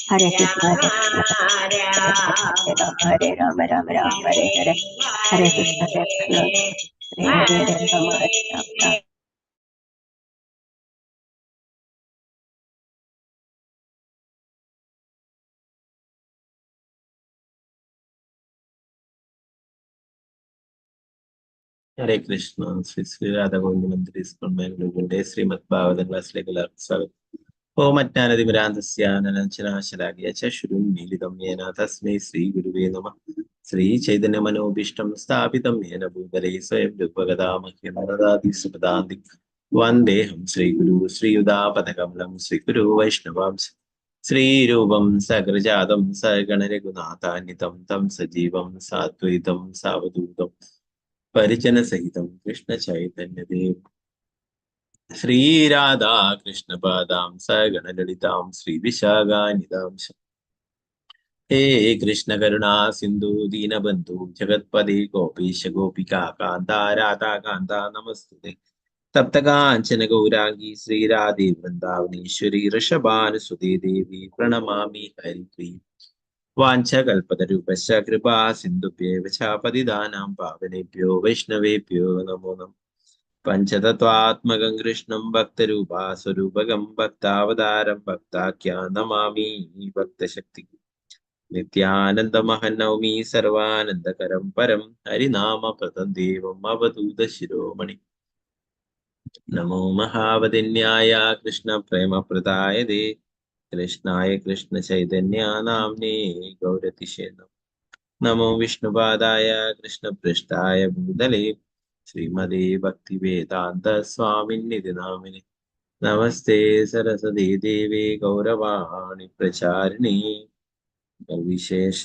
Hare Krishna, Hare Rama, Rama Rama, Hare Hare, Hare Krishna, Hare Krishna, Hare Rama, Hare Rama. ഹരേ Krishna. Shri രാധാഗോവിന്ദ Mandir school മാംഗ്ലൂരിന്റെ Shrimad ഭാഗവത ക്ലാസ്സിലേക്ക് എല്ലാവർക്കും സ്വാഗതം. ഓം അജ്ഞാനതിമിരാന്തസ്യാനനഞ്ചനാശലാകിയ ചക്ഷുരും മീലിതം യേന തസ്മൈ ശ്രീ ഗുരുവേ നമഃ. ശ്രീ ചൈതന്യ മനോഭീഷ്ടം സ്ഥാപിതം യേന ഭൂതലേ സ്വയം രൂപഗതാമഹ്യം ദദാതി സുപദാന്തി വന്ദേഹം ശ്രീഗുരു ശ്രീയുതാപദകമലം ശ്രീഗുരു വൈഷ്ണവാംശ ശ്രീരൂപം സകൃജാതം സഗണരഘുനാഥാന്വിതം തം സജീവം സാദ്വൈതം സാവധൂതം പരിജന സഹിതം കൃഷ്ണ ചൈതന്യദേവ് ശ്രീരാധാ കൃഷ്ണപാദാം സഗണലളിതാം ശ്രീവിശാഖാനിതാംശ ഹേ കൃഷ്ണ കരുണാ സിന്ധു ദീനബന്ധു ജഗത്പദേ ഗോപീശ ഗോപികാ കാന്ത രാധാ കാന്ത നമസ്തുതേ. തപ്തകാഞ്ചന ഗൗരാംഗി ശ്രീരാധേ വൃന്ദാവനീശ്വരി ഋഷഭാനുസുതേ ദേവി പ്രണമാമി ഹരിപ്രിയ. വാഞ്ചകൽപതരൂപശ്ച കൃപാ സിന്ധുഭ്യേവ ച പതിതാനാം പാവനേഭ്യോ വൈഷ്ണവേഭ്യോ നമോ നമഃ. പഞ്ചതത്വാത്മകം കൃഷ്ണം ഭക്തരൂപാസ്വരൂപകം ഭക്താവതാരം ഭക്താഖ്യാ നമാമി ഭക്തശക്തി. നിത്യാനന്ദമഹം നൗമി സർവാനന്ദകരം പരം ഹരിനാമപ്രദം ദേവം അവധൂത ശിരോമണി. നമോ മഹാവദിന്യായ കൃഷ്ണ പ്രേമപ്രദായതേ കൃഷ്ണായ കൃഷ്ണ ചൈതന്യ നാംനേ ഗൗരതിശേ നമോ വിഷ്ണുപാദായ കൃഷ്ണപൃഷ്ഠായ ഭൂതലേ ശ്രീമദേ ഭക്തിവേദാന്ത സ്വാമിന്നിധി നാമിനെ. നമസ്തേ സരസ്വതീ ദേവേ ഗൗരവാണി പ്രചാരിണി വിശേഷ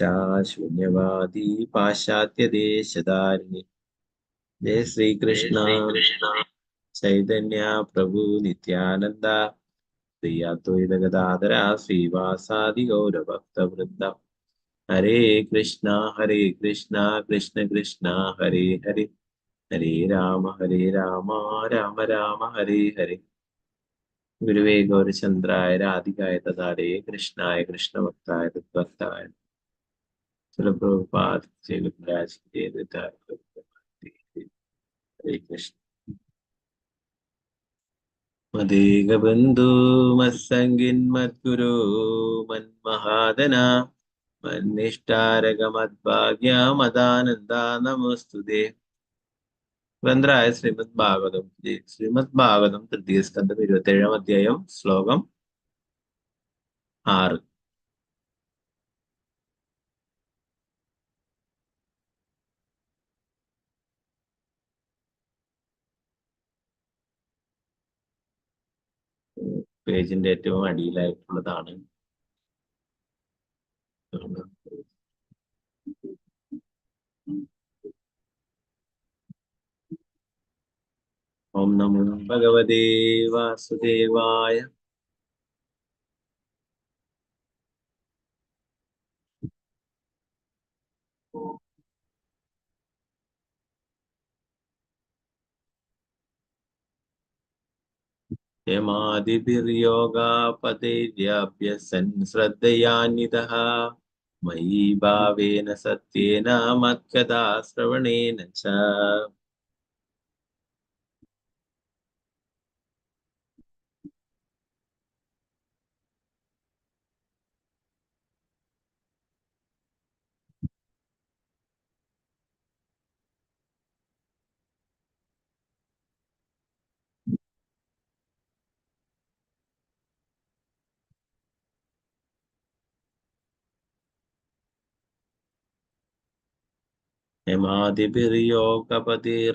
ശൂന്യവാദി പാശ്ചാത്യദേശധാരിണി. ജയ ശ്രീകൃഷ്ണ ചൈതന്യ പ്രഭു നിത്യാനന്ദ ശ്രീ അദ്വൈത ഗദാധര ശ്രീവാസാദി ഗൗരഭക്തവൃന്ദ. ഹരേ കൃഷ്ണ കൃഷ്ണ കൃഷ്ണ ഹരേ ഹരേ, ഹരേ രാമ രാമ രാമ ഹരേ ഹരേ. ഗുരുവേ ഗൗരചന്ദ്രായ രാധികായ തഥാരേ കൃഷ്ണായ കൃഷ്ണഭക്തായ തദ്ഭക്തായ പ്രഭുപാദ ഹരേ കൃഷ്ണ. മദേകബന്ധു മത്സംഗിൻ മദ്ഗുരു മന്മഹാദന മന്നിഷ്ടാരകമദ്ഭാഗ്യമദാനന്ദ നമോസ്തുതേ. ഗ്രന്ഥരായ ശ്രീമദ് ഭാഗവതം തൃതീയ സ്കന്ധം 27-ാം അധ്യായം ശ്ലോകം 6. പേജിന്റെ ഏറ്റവും അടിയിലായിട്ടുള്ളതാണ്. ഓം നമോ ഭഗവതേ വാസുദേവായ. യമാദിഭിർയോഗാപതൈര്യാഭ്യസൻ ശ്രദ്ധയാന്വിതഃ മയി ഭാവേന സത്യേന മത്കഥാ ശ്രവണേന ച. യമാദിഭിർയോഗപതിർ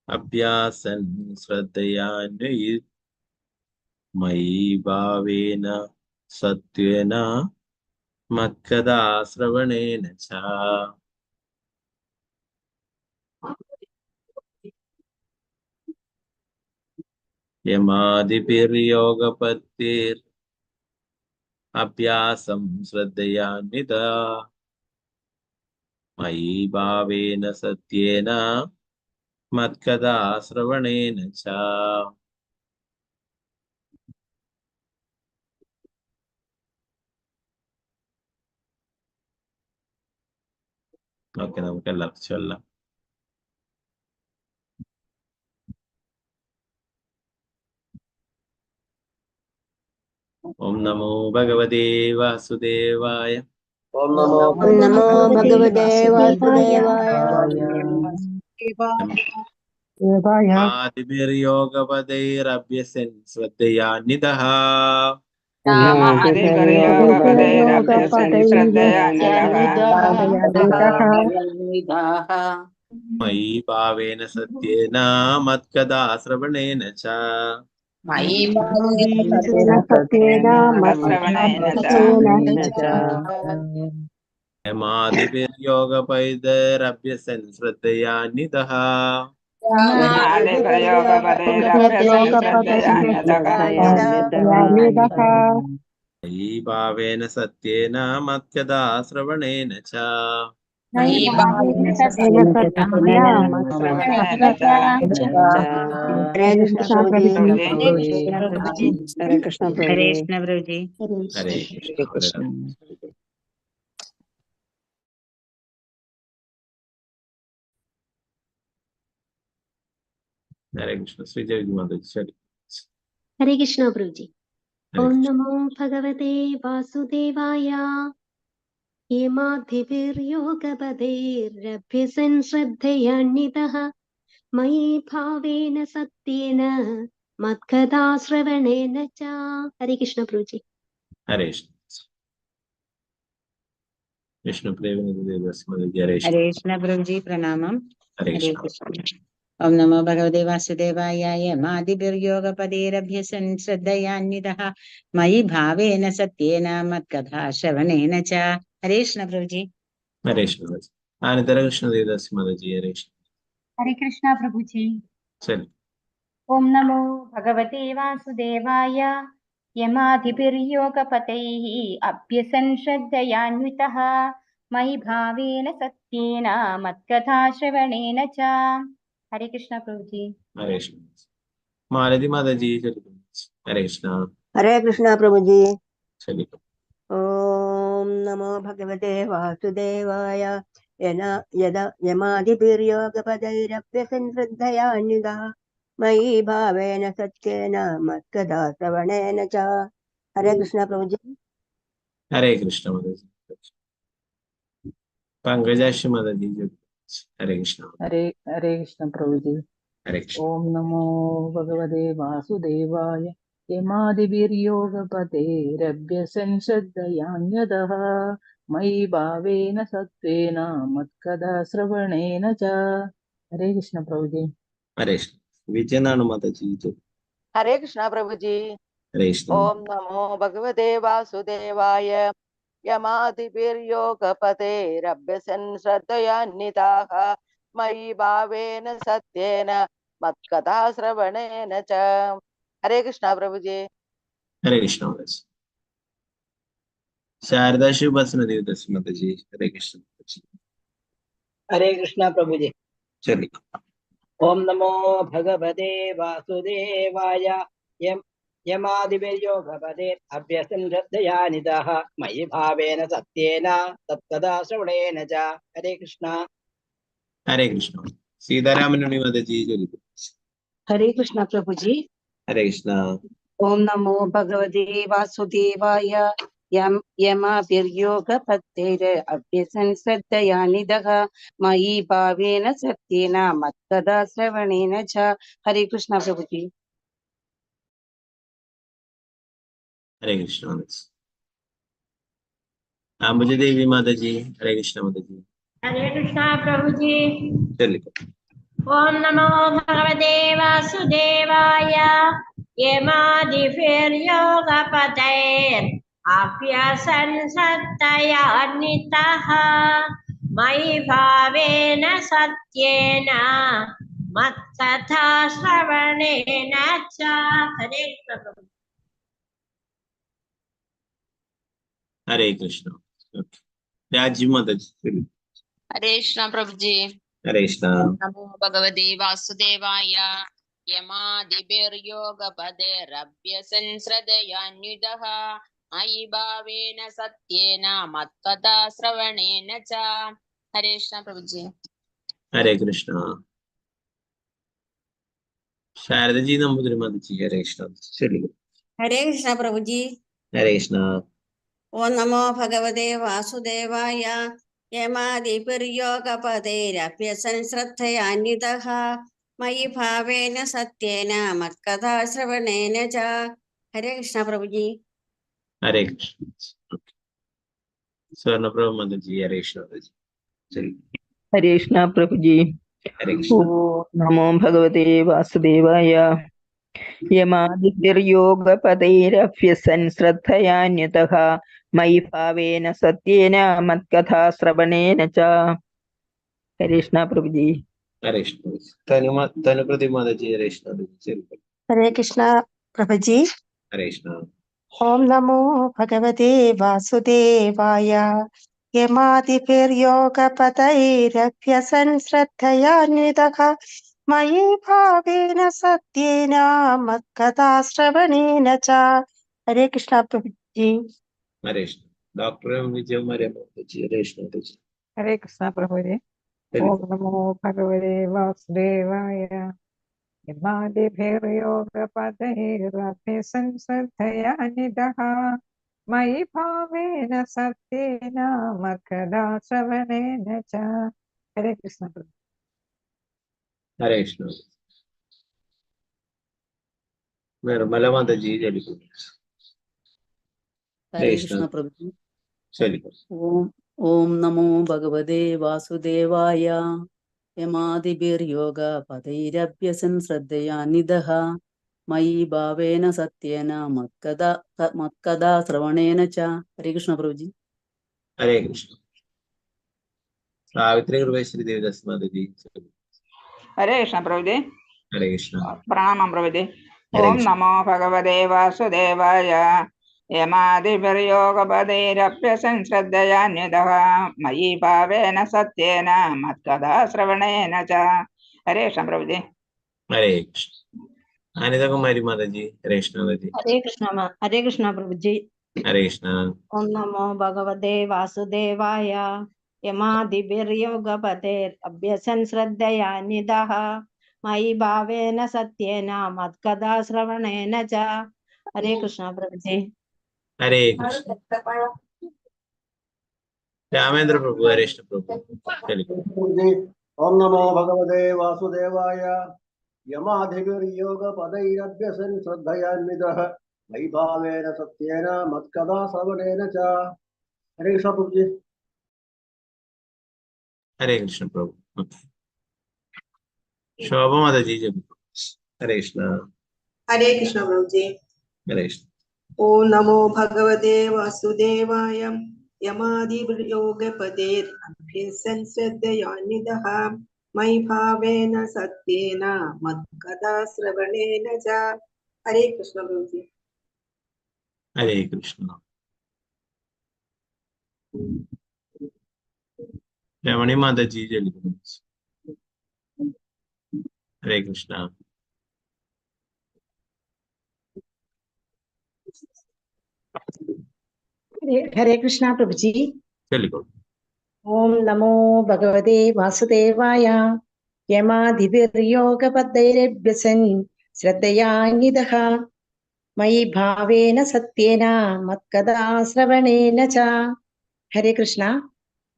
അഭ്യാസൻ ശ്രദ്ധയാന്വിത് മയി ഭാവേന സത്വേന मत्कदा श्रवणेन च यमादिभिर्योगपत्तिर् अभ्यासं श्रद्धयान्विता मयि भावेन सत्येन मत्कदा श्रवणेन च. ഓക്കെ, നമുക്ക് എല്ലാവർക്കും ചൊല്ലാം. ഓം നമോ ഭഗവതേ വാസുദേവായ. ഓം നമോ നമോ ഭഗവതേ വാസുദേവായ. ആദിഭിർയോഗപദൈരഭ്യസൻ ശ്രദ്ധയാന്വിതഃ മയി ഭാവേന സത്യേന മത്കഥാ ശ്രവണേന ച യമാദിഭിർയോഗപൈതരഭ്യസൻ ശ്രദ്ധയാന്വിതഃ മയി ഭാവേന സത്യേന മത്കഥാ ശ്രവണേന ച. ഹരേ കൃഷ്ണ പ്രഭുജി. ഹരേ കൃഷ്ണ. ഹരേ കൃഷ്ണ. ശ്രീജയ് മാതാജി. ഹരേ കൃഷ്ണ പ്രഭുജി. ഓം നമോ ഭഗവതേ വാസുദേവായ. യേമാധിഭിർയോഗപദൈരഭ്യസൻ ശ്രദ്ധയാന്വിതഃ മയി ഭാവേന സത്യേന മത്കഥാ ശ്രവണേന ച. ഹരേ കൃഷ്ണ പ്രഭുജി. ഹരേ കൃഷ്ണ. വിഷ്ണു ഹരേ കൃഷ്ണ പ്രഭുജി, പ്രണാമം. ഹരേ ഹരേ കൃഷ്ണ. കൃഷ്ണ. ഓം നമോ ഭഗവതേ വാസുദേവായ. യമാദിഭിർയോഗപദൈരഭ്യസൻ ശ്രദ്ധയാന്വിതഃ മയി ഭാവേന സത്യേന മത്കഥാ ശ്രവണേന ച. ഹരേ കൃഷ്ണ പ്രഭുജി. ഹരേ കൃഷ്ണ. അനന്തര കൃഷ്ണ ദേവദാസി മാതാജി. ഹരേ കൃഷ്ണ. ഹരേ കൃഷ്ണ പ്രഭുജി. ശരി. ഓം നമോ ഭഗവതേ വാസുദേവായ. യമാധിഭിർയോഗപതൈഃ അഭ്യസൻ ശ്രദ്ധയാന്വിതഃ മയി ഭാവേന സത്യേന മത്കഥാ ശ്രവണേന ച. ഹരേ കൃഷ്ണ പ്രഭുജി. ഹരേ കൃഷ്ണ. മാലതി മാതാജി. ഹരേ കൃഷ്ണ. ഹരേ കൃഷ്ണ പ്രഭുജി. ശരി. ഓം നമോ ഭഗവതേ വാസുദേവായ. യമാദിഭിർയോഗപദൈരഭ്യസൻ ശ്രദ്ധയാന്വിതഃ മയി ഭാവേന സത്യേന മത്കഥാ ശ്രവണേന ച. ഹരേ കൃഷ്ണ പ്രഭുജി. ഹരേ കൃഷ്ണ മാതാജി. പങ്കജാക്ഷി മാതാജി. ഹരേ കൃഷ്ണ. ഹരേ കൃഷ്ണ പ്രഭുജി. ഹരേ കൃഷ്ണ. ഓം നമോ ഭഗവതേ വാസുദേവായ. യമാദിഭിർയോഗപതൈരഭ്യസൻ ശ്രദ്ധയാന്വിതഃ മയി ഭാവേന സത്വേന മത്കഥാ ശ്രവണേന ച. ഹരേ കൃഷ്ണ പ്രഭുജി. ഹരേ കൃഷ്ണ. വിജയനാണ് മാതാജി. ഹരേ കൃഷ്ണ പ്രഭുജി. ഹരേ കൃഷ്ണ. ഓം നമോ ഭഗവതേ വാസുദേവായ. യമാദിഭിർയോഗപതൈരഭ്യസൻ ശ്രദ്ധയാന്വിതാഃ മയി ഭാവേന സത്യേന മത്കഥാ ശ്രവണേന ച. ഹരേ കൃഷ്ണ പ്രഭുജി. ഹരേ കൃഷ്ണ മാതാജി. ശാരദാ ശിവഭാസന ദേവദാസി മാതാജി. ഹരേ കൃഷ്ണ. ഹരേ കൃഷ്ണ പ്രഭുജി. ശരി. ഓം നമോ ഭഗവതേ വാസുദേവായ. യമാദിഭിർയോഗപതൈർ അഭ്യസൻ ശ്രദ്ധയാന്വിതഃ മയി ഭാവേന സത്യേന തത്കഥാ ശ്രവണേന ച. ഹരേ കൃഷ്ണ. ഹരേ കൃഷ്ണ. സീതാരാമനുണ്ണി മാതാജി. ഹരേ കൃഷ്ണ പ്രഭുജി. ഹരേ കൃഷ്ണ. ഓം നമോ ഭഗവതേ വാസുദേവായ. യമാഭിർയോഗപത്തൈര് അഭ്യസൻ ശ്രദ്ധയാന്വിതഃ മയി ഭാവേന സത്യേന മത്കഥാ ശ്രവണേന ച. ഹരേ കൃഷ്ണ പ്രഭുജി. ഹരേ കൃഷ്ണ മാതാജി. അംബുജദേവി മാതാജി. ഹരേ കൃഷ്ണ മാതാജി. ഹരേ കൃഷ്ണ പ്രഭുജി. ചൊല്ലിക്കോ. ഓം നമോ ഭഗവതേ വാസുദേവായ. യമാദിഭിർയോഗപതൈർ अभ्यसन् श्रद्धयान्वितः मयि भावेन सत्येन मत्कथा श्रवणेन च। हरे कृष्ण। हरे कृष्ण। राजी माता जी। हरे कृष्ण प्रभु जी। हरे कृष्ण। नमो भगवते वासुदेवाय। यमादिभिर्योगपदेरभ्यसंश्रद्धयान्वितः मयि भावेन सत्येन मत्कथा श्रवणेन च। हरे कृष्ण प्रभु जी। हरे कृष्ण। शारदा जी नंबूदिरी माता जी। हरे कृष्ण। चलिए। हरे कृष्ण प्रभु जी। हरे कृष्ण। ओम नमो भगवते वासुदेवाय यमादिभिर्योगपदैरभ्यसन् श्रद्धयान्वितः मयि भावेन सत्येन मत्कथा श्रवणेन च। हरे कृष्ण प्रभु जी। हरे कृष्ण। स्वर्ण प्रभु माता जी। हरे कृष्ण माता जी। चलिए। हरे कृष्ण प्रभु जी। हरे कृष्ण। ओम नमो भगवते वासुदेवाय यमादिभिर्योगपदैरभ्यसन् श्रद्धयान्वितः मयि भावेन सत्येन मत्कथा श्रवणेन च। हरे कृष्ण प्रभु जी। हरे कृष्ण। तनु प्रति माता जी। हरे कृष्ण। चलिए। हरे कृष्ण प्रभु जी। हरे कृष्ण। ओम नमो भगवते वासुदेवाय यमादिभिर्योगपदैरभ्यसन् श्रद्धयान्वितः मयि भावेन सत्येन मत्कथा श्रवणेन च। हरे कृष्ण प्रभु जी। हरे कृष्ण। डॉक्टर विजय मरे माता जी। हरे कृष्ण माता जी। हरे कृष्ण प्रभु जी। चलिए। ओम नमो भगवते वासुदेवाय यमादिभिर्योगपदैरभ्यसन् श्रद्धयान्वितः मयि भावेन सत्येन मत्कथा श्रवणेन च। हरे कृष्ण प्रभु। हरे कृष्ण। निर्मला माता जी। चलिए। हरे कृष्ण प्रभु जी। चलिए। ओम ओम नमो भगवते वासुदेवाय यमादिभिर्योगपदैरभ्यसन् श्रद्धयान्वितः मयि भावेन सत्येन मत्कथा श्रवणेन च। हरे कृष्ण प्रभु जी। हरे कृष्ण। सावित्री गुरु श्री देवदास माता जी। चलिए। हरे कृष्ण प्रभु जी। हरे कृष्ण। प्रणाम प्रभु जी। हरे ओम कृष्ण। नमो भगवते वासुदेवाय यमादिभिर्योगपदैरभ्यसन् श्रद्धयान्वितः मयि भावेन सत्येन मत्कथा श्रवणेन च। हरे कृष्ण प्रभु जी। हरे कृष्ण। अनिता कुमारी माता जी। हरे कृष्ण माता जी। हरे कृष्ण प्रभु जी। हरे कृष्ण। ओम नमो भगवते वासुदेवाय यमादिभिर्योगपदैरभ्यसन् श्रद्धयान्वितः मयि भावेन सत्येन मत्कथा श्रवणेन च। हरे कृष्ण प्रभु जी। हरे कृष्ण। रामेंद्र प्रभु। हरे कृष्ण प्रभु। चलिए। ओम नमो भगवते वासुदेवाय यमाधिभिर्योगपदैरभ्यसन् श्रद्धयान्वितः मयि भावेन सत्येन मत्कथा श्रवणेन च। हरे कृष्ण प्रभु जी। हरे कृष्ण प्रभु। शोभा माता जी। जब हरे कृष्ण। हरे कृष्ण प्रभु जी। हरे कृष्ण। ओम नमो भगवते वासुदेवाय यमादियोगपदैरभ्यसन् श्रद्धयान्वितः मयि भावेन सत्येन मत्कथा श्रवणेन च। हरे कृष्ण प्रभु जी। हरे कृष्ण। रमणी माता जी। चलिए। हरे कृष्ण। हरे कृष्ण प्रभु जी। चलिए। ओम नमो भगवते वासुदेवाय यमादिभिर्योगपदैरभ्यसन् श्रद्धयान्वितः मयि भावेन सत्येन मत्कथा श्रवणेन च। हरे कृष्ण।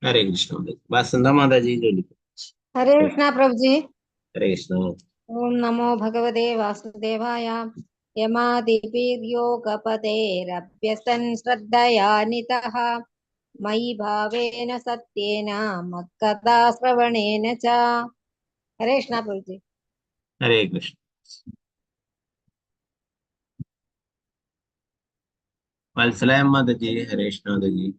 हरे कृष्ण। वासंदा माता जी। चलिए। हरे कृष्ण प्रभु जी। हरे कृष्ण। ओम नमो भगवते वासुदेवाय यमादिभिर्योगपदैरभ्यसन् श्रद्धयान्वितः मयि भावेन सत्येन मत्कथा श्रवणेन च। हरे कृष्ण प्रभु जी। हरे कृष्ण। वत्सलायम माता जी, हरे कृष्ण माता जी।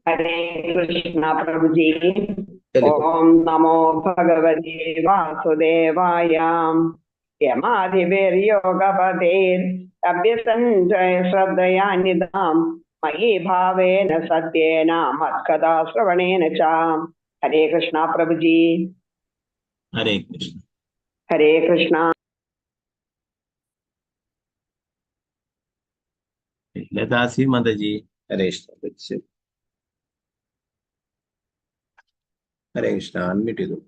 हरे कृष्ण प्रभु जी। चलिए ओम नमो भगवते वासुदेवाय। यमाधिभिर्योगपतेर्यभ्यसञ्जय श्रद्धया निधाम् मयि भावेन सत्येन मत्कथा श्रवणेन च। हरे कृष्ण प्रभु जी। हरे कृष्ण। हरे कृष्ण। लतासी माता जी, हरे कृष्ण। हरे कृष्ण, अनम्यूट दो।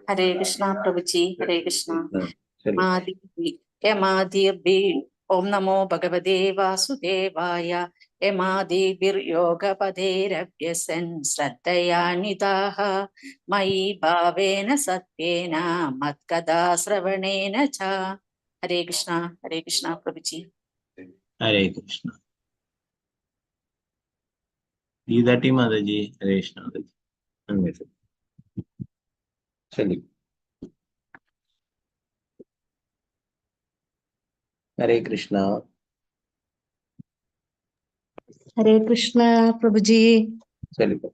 हरे कृष्णा प्रभु जी, हरे कृष्णा। चलिए। यमादिभिः ओम नमो भगवते वासुदेवाय। यमादिभिर्योगपदेरभ्यसन् श्रद्धया निधाः मयि भावेन सत्येन मत्कथा श्रवणेन च। हरे कृष्णा प्रभु जी। हरे कृष्ण। गीताटी माता जी, हरे कृष्ण माता जी। चलिए। हरे कृष्णा। ഹരേ കൃഷ്ണ പ്രഭുജി. चलिए।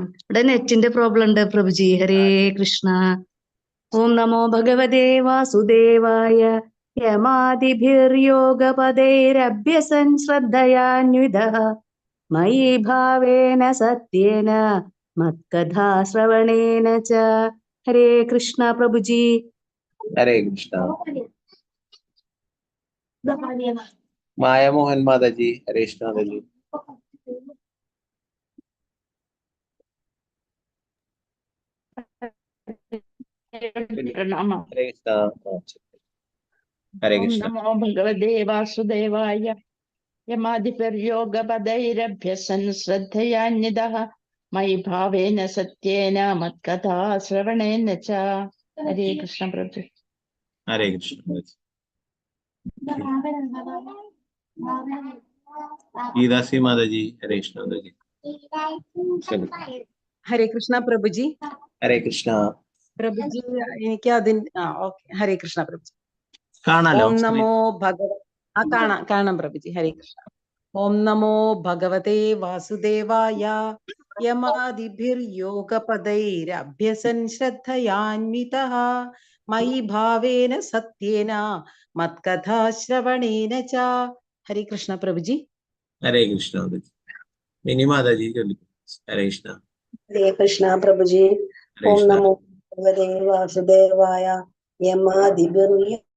ഇവിടെ നെറ്റിന്റെ പ്രോബ്ലം ഉണ്ട് പ്രഭുജി. ഹരേ കൃഷ്ണ. ഓം നമോ ഭഗവതേ വാസുദേവായ. യമാദിഭിർയോഗപദൈരഭ്യസൻ ശ്രദ്ധയാന്വിതഃ മയി ഭാവേന സത്യേന മത്കഥാ ശ്രവണേന ച. ഹരേ കൃഷ്ണ പ്രഭുജി. हरे कृष्णा। माया मोहन माता जी, हरे कृष्ण माता जी। प्रणाम। हरे कृष्ण। हरे ओम कृष्ण। नमो भगवते वासुदेवाय। यमादिभिर्योगपदैरभ्यसन् श्रद्धयान्वितः मयि भावेन सत्येन मत्कथा श्रवणेन च। हरे कृष्ण प्रभु। हरे कृष्ण। गीतासी माता जी, हरे कृष्ण माता जी। चलिए। ഹരേ കൃഷ്ണ പ്രഭുജി. हरे कृष्ण। പ്രഭുജി എനിക്ക് ഓക്കെ. ഹരേ കൃഷ്ണ പ്രഭുജി. കാണാലോ ഓം നമോ കാണാം പ്രഭുജി. ഹരേ കൃഷ്ണ. ഓം നമോ ഭഗവതേ വാസുദേവായ. യമാദിഭിർയോഗപദൈരഭ്യസൻ ശ്രദ്ധയാന്വിതഃ മയി ഭാവേന സത്യേന മത്കഥാ ശ്രവണേന ച. ഹരേ കൃഷ്ണ പ്രഭുജി. हरे कृष्ण माता जी। मिनी माता जी, चलिए। हरे कृष्ण। हरे कृष्णा प्रभु जी। हरे ओम कृष्ण। नमो भगवते वासुदेवाय। यमादिभिर्योगपदैरभ्यसन्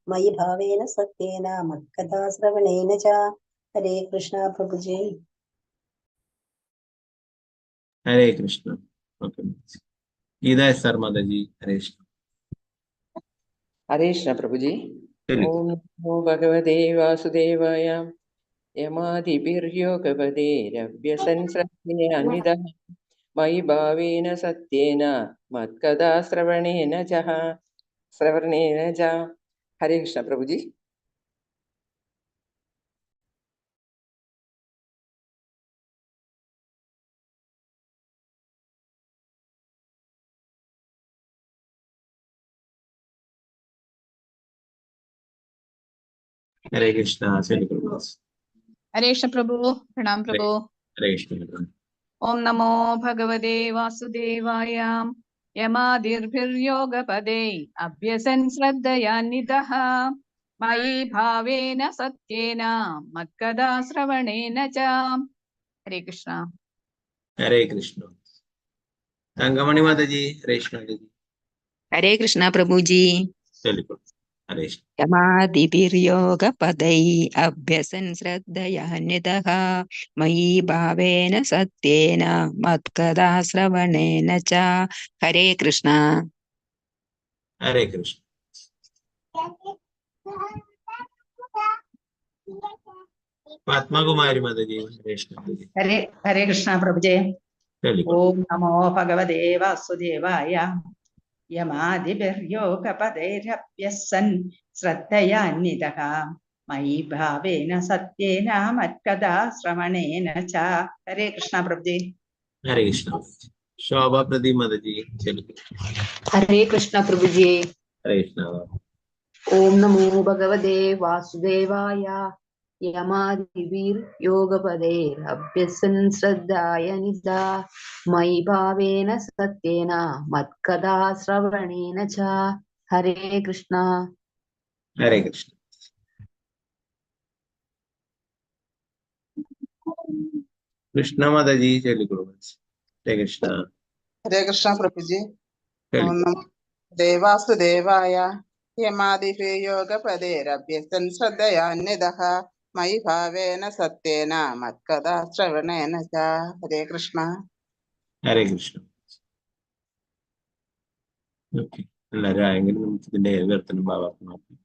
मयि भावेन सत्येन मत्कथा श्रवणेन च. हरे कृष्णा प्रभु जी। हरे कृष्ण। ओके। गीता सर माता जी, हरे कृष्ण। हरे कृष्ण प्रभु जी। चलिए। ओम नमो भगवते वासुदेवाय। यमादिभिर्योगपदैरभ्यसन् श्रद्धयान्वितः मयि भावेन सत्येन मत्कथा श्रवणेन च। हरे कृष्ण प्रभु जी। हरे कृष्ण। चलिए प्रभु। हरे कृष्ण प्रभु। प्रणाम प्रभु। हरे कृष्ण। ओम नमो भगवते वासुदेवाय। यमादिभिर्योगपदे अभ्यसन् श्रद्धयान्वितः मयि भावेन सत्येन मत्कथा श्रवणेन च। हरे कृष्ण। हरे कृष्ण। तंगमणि माता जी, हरे कृष्ण माता जी। हरे कृष्ण प्रभु जी। चलिए प्रभु। हरे कृष्ण। यमादिभिर्योगपदै अभ्यसन् श्रद्धयान्वितः मयि भावेन सत्येन मत्कथा श्रवणेन च। हरे कृष्ण। हरे कृष्ण। आत्मा कुमारी माता जी, हरे कृष्ण माता जी। ഹരേ കൃഷ്ണ പ്രഭുജേ. चलिए। ഓം നമോ ഭഗവതേ വാസുദേവായ. യമാദിഭിർയോഗപദൈരഭ്യസൻ ശ്രദ്ധയാന്വിതഃ മയി ഭാവേന സത്യേന മത്കഥാ ശ്രവണേന ച. ഹരേ കൃഷ്ണ പ്രഭുജി. हरे कृष्ण। शोभा प्रदीप माता जी, चलिए। हरे कृष्ण प्रभु जी। ഹരേ കൃഷ്ണ. ഓം നമോ ഭഗവതേ വാസുദേവായ. യമാദിവീർ യോഗപദേ അഭ്യസൻ ശ്രദ്ധായ നിദാ മയി ഭാവേന സത്യേന മത്കഥാ ശ്രവണേന ച. ഹരേ കൃഷ്ണ. ഹരേ കൃഷ്ണ. കൃഷ്ണമാതാജി ചൊല്ലിക്കൊള്ളു. ഹരേ കൃഷ്ണ. ഹരേ കൃഷ്ണ പ്രഭുജി. ചൊല്ലി. ഓം നമോ ദേവാസുദേവായ. യമാദിഭ്യയോഗപദേരഭ്യസൻ ശ്രദ്ധയാന്വിതഃ മയി ഭാവേന സത്യേന മത്കഥാ ശ്രവണേന ച. ഹരേ കൃഷ്ണ. ഹരേ കൃഷ്ണ. ഓക്കെ, എല്ലാവരും ആയെങ്കിലും നമുക്ക് ഇതിന്റെ വിവർത്തനം ഭാവാർത്ഥം നോക്കാം.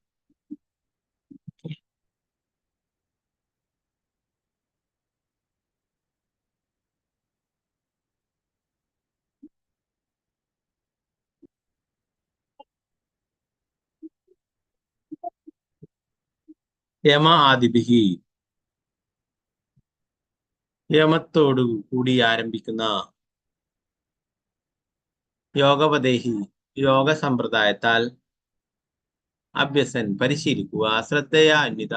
യമ ആദിഭിഹി, യമത്തോടു കൂടി ആരംഭിക്കുന്ന യോഗപദേഹി, യോഗ സമ്പ്രദായത്താൽ അഭ്യസൻ പരിശീലിക്കുക, ശ്രദ്ധയ അന്വിത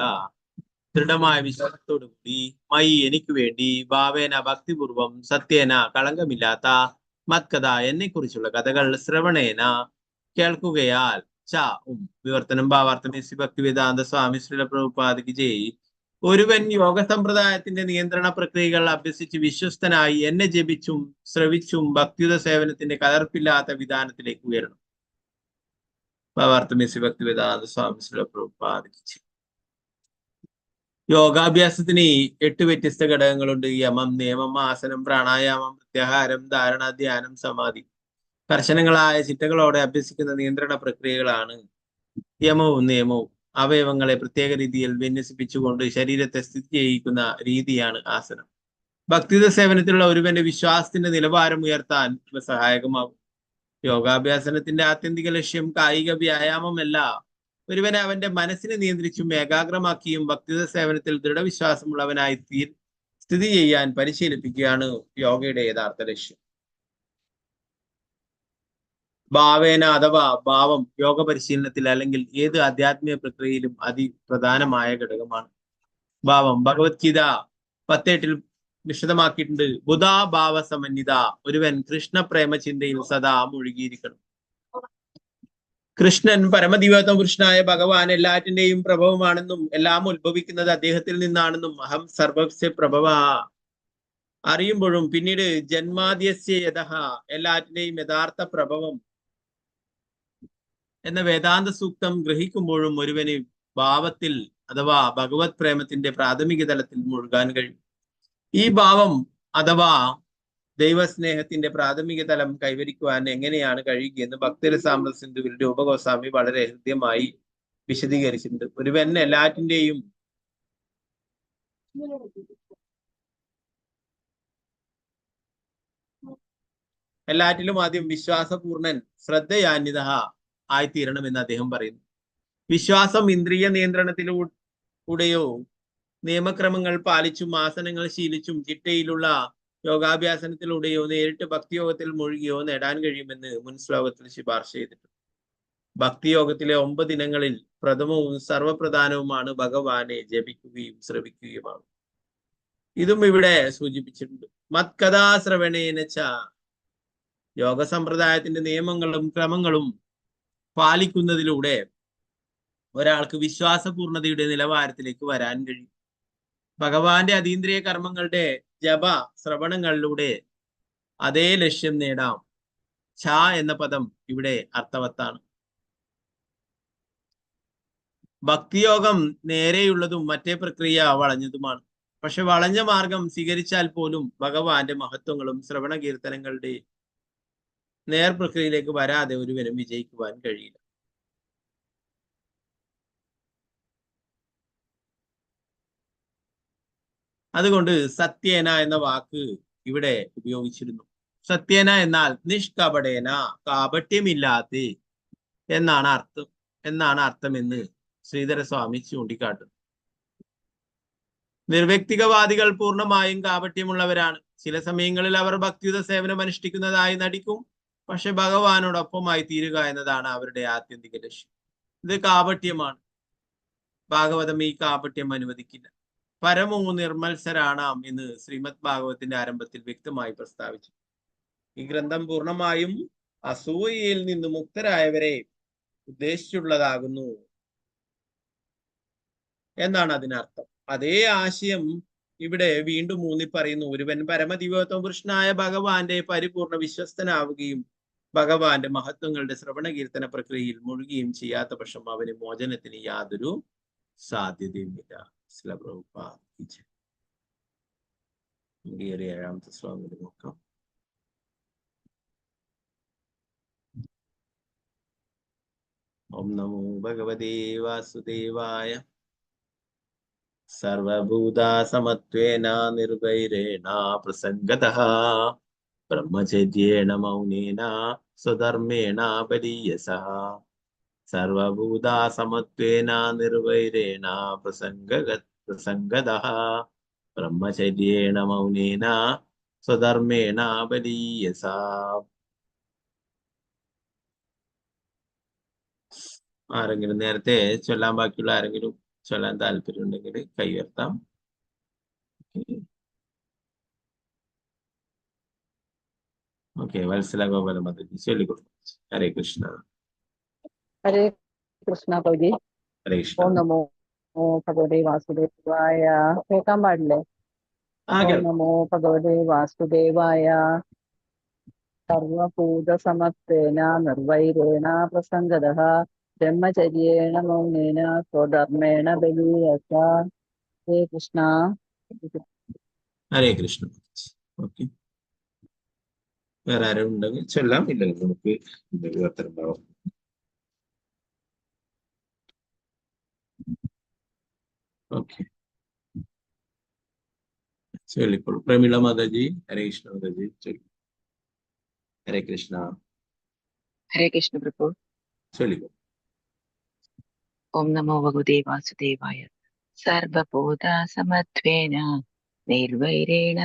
ദൃഢമായ വിശ്വാസത്തോടു കൂടി മയി എനിക്ക് വേണ്ടി ഭാവേന ഭക്തിപൂർവം സത്യേന കളങ്കമില്ലാത്ത മത്കഥ എന്നെ കുറിച്ചുള്ള കഥകൾ ശ്രവണേന കേൾക്കുകയാൽ ച വിവർത്തനം ഭാവാർത്ഥം ഭക്തിവേദാന്ത സ്വാമി ശ്രീല പ്രഭുപാദിക്ക് ജയ്. ഒരുവൻ യോഗ സമ്പ്രദായത്തിന്റെ നിയന്ത്രണ പ്രക്രിയകൾ അഭ്യസിച്ച് വിശ്വസ്തനായി എന്നെ ജപിച്ചും ശ്രവിച്ചും ഭക്തിയുത സേവനത്തിന്റെ കലർപ്പില്ലാത്ത വിധാനത്തിലേക്ക് ഉയരണം. ഭാവാർത്ഥം ഭക്തിവേദാന്ത സ്വാമി ശ്രീല പ്രഭുപാദിക്ക് ജയ്. യോഗാഭ്യാസത്തിന് 8 വ്യത്യസ്ത ഘടകങ്ങളുണ്ട്. യമം, നിയമം, ആസനം, പ്രാണായാമം, പ്രത്യാഹാരം, ധാരണ, ധ്യാനം, സമാധി. കർശനങ്ങളായ ചിട്ടകളോടെ അഭ്യസിക്കുന്ന നിയന്ത്രണ പ്രക്രിയകളാണ് യമവും നിയമവും. അവയവങ്ങളെ പ്രത്യേക രീതിയിൽ വിന്യസിപ്പിച്ചുകൊണ്ട് ശരീരത്തെ സ്ഥിതി ചെയ്യിക്കുന്ന രീതിയാണ് ആസനം. ഭക്തിയുത സേവനത്തിലുള്ള ഒരുവന്റെ വിശ്വാസത്തിന്റെ നിലവാരം ഉയർത്താൻ ഇവ സഹായകമാകും. യോഗാഭ്യാസനത്തിന്റെ ആത്യന്തിക ലക്ഷ്യം കായിക വ്യായാമമല്ല, ഒരുവനെ അവന്റെ മനസ്സിനെ നിയന്ത്രിച്ചും ഏകാഗ്രമാക്കിയും ഭക്തിയുത സേവനത്തിൽ ദൃഢവിശ്വാസമുള്ളവനായി സ്ഥിതി ചെയ്യാൻ പരിശീലിപ്പിക്കുകയാണ് യോഗയുടെ യഥാർത്ഥ ലക്ഷ്യം. ഭാവേന അഥവാ ഭാവം യോഗ പരിശീലനത്തിൽ അല്ലെങ്കിൽ ഏത് ആധ്യാത്മിക പ്രക്രിയയിലും അതിപ്രധാനമായ ഘടകമാണ്. ഭാവം ഭഗവത്ഗീത 10:8 വിശദമാക്കിയിട്ടുണ്ട്. ബുധാ ഭാവ സമന്വിത, ഒരുവൻ കൃഷ്ണ പ്രേമ ചിന്തയിൽ സദാ മുഴുകിയിരിക്കണം. കൃഷ്ണൻ പരമദിവ്യാത്മ പുരുഷനായ ഭഗവാൻ എല്ലാറ്റിന്റെയും പ്രഭവമാണെന്നും എല്ലാം ഉത്ഭവിക്കുന്നത് അദ്ദേഹത്തിൽ നിന്നാണെന്നും അഹം സർവസ്യ പ്രഭവ അറിയുമ്പോഴും പിന്നീട് ജന്മാദ്യസ്യ യതഃ എല്ലാറ്റിന്റെയും യഥാർത്ഥ പ്രഭവം എന്ന വേദാന്ത സൂക്തം ഗ്രഹിക്കുമ്പോഴും ഒരുവന് ഭാവത്തിൽ അഥവാ ഭഗവത് പ്രേമത്തിന്റെ പ്രാഥമിക തലത്തിൽ മുഴുകാൻ കഴിയും. ഈ ഭാവം അഥവാ ദൈവസ്നേഹത്തിന്റെ പ്രാഥമിക തലം കൈവരിക്കുവാൻ എങ്ങനെയാണ് കഴിയുകയെന്ന് ഭക്തിരസാമൃത സിന്ധുവിൽ രൂപഗോസ്വാമി വളരെ ഹൃദ്യമായി വിശദീകരിച്ചിട്ടുണ്ട്. ഒരുവൻ എല്ലാറ്റിലും ആദ്യം വിശ്വാസപൂർണൻ ശ്രദ്ധയാന്വിത ആയിത്തീരണമെന്ന് അദ്ദേഹം പറയുന്നു. വിശ്വാസം ഇന്ദ്രിയ നിയന്ത്രണത്തിലൂടെയോ നിയമക്രമങ്ങൾ പാലിച്ചും ആസനങ്ങൾ ശീലിച്ചും ചിട്ടയിലുള്ള യോഗാഭ്യാസനത്തിലൂടെയോ നേരിട്ട് ഭക്തിയോഗത്തിൽ മുഴുകിയോ നേടാൻ കഴിയുമെന്ന് മുൻ ശ്ലോകത്തിൽ ശുപാർശ ചെയ്തിട്ടുണ്ട്. ഭക്തിയോഗത്തിലെ 9 ദിനങ്ങളിൽ പ്രഥമവും സർവപ്രധാനവുമാണ് ഭഗവാനെ ജപിക്കുകയും ശ്രവിക്കുകയുമാണ്. ഇതും ഇവിടെ സൂചിപ്പിച്ചിട്ടുണ്ട്. മത്കഥാ ശ്രവണേനച്ച, യോഗ സമ്പ്രദായത്തിന്റെ നിയമങ്ങളും ക്രമങ്ങളും പാലിക്കുന്നതിലൂടെ ഒരാൾക്ക് വിശ്വാസപൂർണതയുടെ നിലവാരത്തിലേക്ക് വരാൻ കഴിയും. ഭഗവാന്റെ അതീന്ദ്രിയ കർമ്മങ്ങളുടെ ജപ ശ്രവണങ്ങളിലൂടെ അതേ ലക്ഷ്യം നേടാം. ഛ എന്ന പദം ഇവിടെ അർത്ഥവത്താണ്. ഭക്തിയോഗം നേരെയുള്ളതും മറ്റേ പ്രക്രിയ വളഞ്ഞതുമാണ്. പക്ഷെ വളഞ്ഞ മാർഗം സ്വീകരിച്ചാൽ പോലും ഭഗവാന്റെ മഹത്വങ്ങളും ശ്രവണ കീർത്തനങ്ങളുടെ നേർപ്രക്രിയയിലേക്ക് വരാതെ ഒരുവനും വിജയിക്കുവാൻ കഴിയില്ല. അതുകൊണ്ട് സത്യേന എന്ന വാക്ക് ഇവിടെ ഉപയോഗിച്ചിരുന്നു. സത്യേന എന്നാൽ നിഷ്കപടേന, കാപട്യമില്ലാതെ എന്നാണ് അർത്ഥമെന്ന് ശ്രീധരസ്വാമി ചൂണ്ടിക്കാട്ടുന്നു. നിർവ്യക്തികവാദികൾ പൂർണ്ണമായും കാപട്യമുള്ളവരാണ്. ചില സമയങ്ങളിൽ അവർ ഭക്തിയുത സേവനം അനുഷ്ഠിക്കുന്നതായി നടിക്കും, പക്ഷെ ഭഗവാനോടൊപ്പമായി തീരുക എന്നതാണ് അവരുടെ ആത്യന്തിക ലക്ഷ്യം. ഇത് കാപട്യമാണ്. ഭാഗവതം ഈ കാപട്യം അനുവദിക്കില്ല. പരമോ നിർമ്മത്സരാണാം എന്ന് ശ്രീമദ് ഭാഗവത്തിന്റെ ആരംഭത്തിൽ വ്യക്തമായി പ്രസ്താവിച്ചു. ഈ ഗ്രന്ഥം പൂർണ്ണമായും അസൂയയിൽ നിന്ന് മുക്തരായവരെ ഉദ്ദേശിച്ചുള്ളതാകുന്നു എന്നാണ് അതിനർത്ഥം. അതേ ആശയം ഇവിടെ വീണ്ടും ഊന്നി പറയുന്നു. ഒരുവൻ പരമദിവ്യോത്തമ പുരുഷനായ ഭഗവാന്റെ പരിപൂർണ വിശ്വസ്തനാവുകയും ഭഗവാന്റെ മഹത്വങ്ങളുടെ ശ്രവണ കീർത്തന പ്രക്രിയയിൽ മുഴുകുകയും ചെയ്യാത്ത പക്ഷം അവന് മോചനത്തിന് യാതൊരു സാധ്യതയുമില്ല. ഏഴാമത്തെ ശ്ലോകം നോക്കാം. ഓം നമോ ഭഗവതേ വാസുദേവായ. സർവഭൂതാ സമത്വേന നിർവൈരേണ പ്രസംഗതഃ ബ്രഹ്മചര്യേണ മൗനേന സ്വധർമ്മേണ ബലീയസഃ. സർവഭൂതാ സമത്വേന നിർവൈരേണ പ്രസംഗതഃ ബ്രഹ്മചര്യേണ മൗനേന സ്വധർമ്മേണ ബലീയസഃ. ആരെങ്കിലും നേരത്തെ ചൊല്ലാൻ ബാക്കിയുള്ള ആരെങ്കിലും ചൊല്ലാൻ താല്പര്യം ഉണ്ടെങ്കിൽ കൈ ഉയർത്താം. ഓക്കെ, വത്സല ഗോപാല മതജി ചൊല്ലിക്കൊടുത്തു. ഹരേ കൃഷ്ണ. ഹരേ കൃഷ്ണ പ്രഭുജി. ഹരേ കൃഷ്ണ. ഓം നമോ ഭഗവതേ വാസുദേവായ. കേൾക്കാൻ പാടില്ലേ? ഓം നമോ ഭഗവതേ വാസുദേവായ. സർവഭൂത സമത്വേന നിർവൈരേണ പ്രസംഗതഃ ബ്രഹ്മചര്യേണ മൗനേന സ്വധർമ്മേണ ബലീയസഃ. ഹരേ കൃഷ്ണ. ഹരേ കൃഷ്ണ. ഓക്കെ, വേറെ ആരും ഉണ്ടെങ്കിൽ ചൊല്ലാം, ഇല്ലെങ്കിൽ നമുക്ക് വിവർത്തനം. ഓക്കെ, ചൊല്ലിക്കോളൂ. പ്രമിള മാതാജി. ഹരേ കൃഷ്ണ മാതാജി ചൊല്ലി. ഹരേ കൃഷ്ണ. ഹരേ കൃഷ്ണ പ്രഭു. ചൊല്ലിക്കോളൂ. ഓം നമോ ഭഗവതേ വാസുദേവായ. സർവഭൂത സമത്വേന നിർവൈരേണ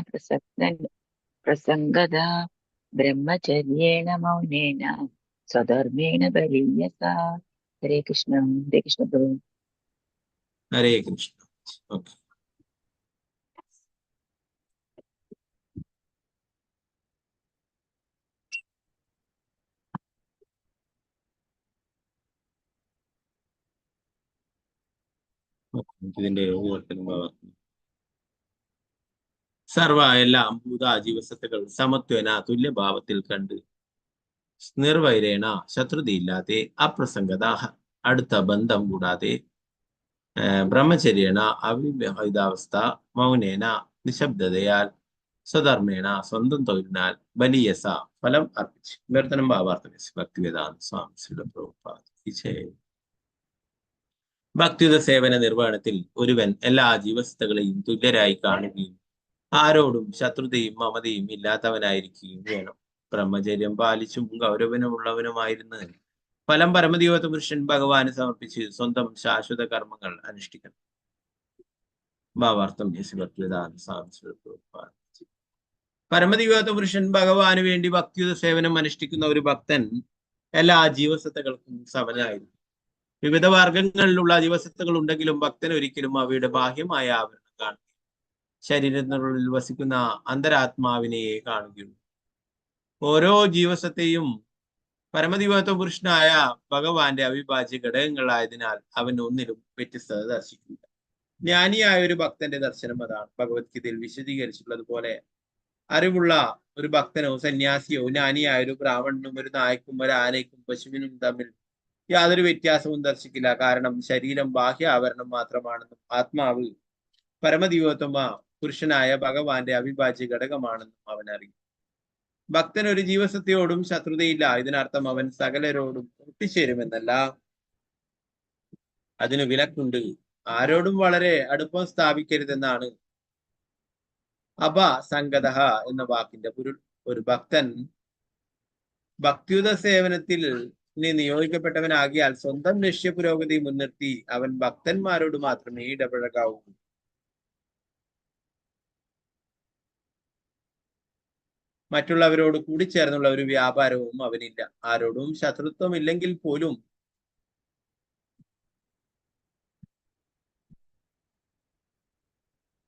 പ്രസംഗത ബ്രഹ്മചര്യേണ മൗനേന സ്വധർമ്മേണ ബലീയസഃ. ഹരേ കൃഷ്ണ. ഹരേ കൃഷ്ണ പ്രഭു. ഹരേ കൃഷ്ണ. ഓക്കെ, ഇതിന്റെ വിവർത്തനം. സർവ എല്ലാം ഭൂതാജീവസത്തുകൾ സമത്വേന തുല്യഭാവത്തിൽ കണ്ട് നിർവൈരേണ ശത്രുതയില്ലാതെ അപ്രസംഗത അടുത്ത ബന്ധം കൂടാതെ ബ്രഹ്മചര്യേണ അവിവാഹിതാവസ്ഥ മൗനേന നിശബ്ദതയാൽ സ്വധർമ്മേണ സ്വന്തം തൊഴിലിനാൽ ബലീയസ ഫലം അർപ്പിച്ചു. വിവർത്തനം ഭാവാർത്ഥം. ഭക്തിവേദാന്ത സ്വാമി ശ്രീല പ്രഭുപാദ. ഭക്തിയുത സേവന നിർവഹണത്തിൽ ഒരുവൻ എല്ലാ ജീവസത്തകളെയും തുല്യരായി കാണുകയും ആരോടും ശത്രുതയും മമതയും ഇല്ലാത്തവനായിരിക്കുകയും വേണം. ബ്രഹ്മചര്യം പാലിച്ചും ഗൗരവനമുള്ളവനുമായിരുന്ന് ഫലം പരമദിവ്യോത്ത പുരുഷൻ ഭഗവാന് സമർപ്പിച്ച് സ്വന്തം ശാശ്വത കർമ്മങ്ങൾ അനുഷ്ഠിക്കണം. ഭാവാർത്ഥം. പരമദിവ്യോത്ത പുരുഷൻ ഭഗവാന് വേണ്ടി ഭക്തിയുത സേവനം അനുഷ്ഠിക്കുന്ന ഒരു ഭക്തൻ എല്ലാ ജീവസത്തകൾക്കും സമനായിരുന്നു. വിവിധ വർഗങ്ങളിലുള്ള ജീവസത്തകൾ ഉണ്ടെങ്കിലും ഭക്തൻ ഒരിക്കലും അവയുടെ ബാഹ്യമായ ആവരണം കാണുക, ശരീരത്തിനുള്ളിൽ വസിക്കുന്ന അന്തരാത്മാവിനെ കാണുകയുള്ളൂ. ഓരോ ജീവസത്തെയും പരമദിവ്യോത്ത പുരുഷനായ ഭഗവാന്റെ അവിഭാജ്യ ഘടകങ്ങളായതിനാൽ അവൻ ഒന്നിലും വ്യത്യസ്തത ദർശിക്കില്ല. ജ്ഞാനിയായ ഒരു ഭക്തന്റെ ദർശനം അതാണ്. ഭഗവത്ഗീതയിൽ വിശദീകരിച്ചിട്ടുള്ളതുപോലെ അറിവുള്ള ഒരു ഭക്തനോ സന്യാസിയോ ജ്ഞാനിയായ ഒരു ബ്രാഹ്മണനും ഒരു നായ്ക്കും ഒരു ആനയ്ക്കും പശുവിനും തമ്മിൽ യാതൊരു വ്യത്യാസവും ദർശിക്കില്ല. കാരണം ശരീരം ബാഹ്യ ആവരണം മാത്രമാണെന്നും ആത്മാവ് പരമദിവ്യോത്തമ പുരുഷനായ ഭഗവാന്റെ അവിഭാജ്യ ഘടകമാണെന്നും അവൻ അറിയും. ഭക്തൻ ഒരു ജീവസത്തയോടും ശത്രുതയില്ല. ഇതിനർത്ഥം അവൻ സകലരോടും ഒട്ടിച്ചേരുമെന്നല്ല. അതിന് വിലക്കുണ്ട്. ആരോടും വളരെ അടുപ്പം സ്ഥാപിക്കരുതെന്നാണ് അപസംഗത എന്ന വാക്കിന്റെ പൊരുൾ. ഒരു ഭക്തൻ ഭക്തിയുത സേവനത്തിൽ നിയോഗിക്കപ്പെട്ടവനാകിയാൽ സ്വന്തം ലക്ഷ്യ പുരോഗതി മുൻനിർത്തി അവൻ ഭക്തന്മാരോട് മാത്രമേ ഇടപഴകാവൂ. മറ്റുള്ളവരോട് കൂടിച്ചേർന്നുള്ള ഒരു വ്യാപാരവും അവനില്ല. ആരോടും ശത്രുത്വം ഇല്ലെങ്കിൽ പോലും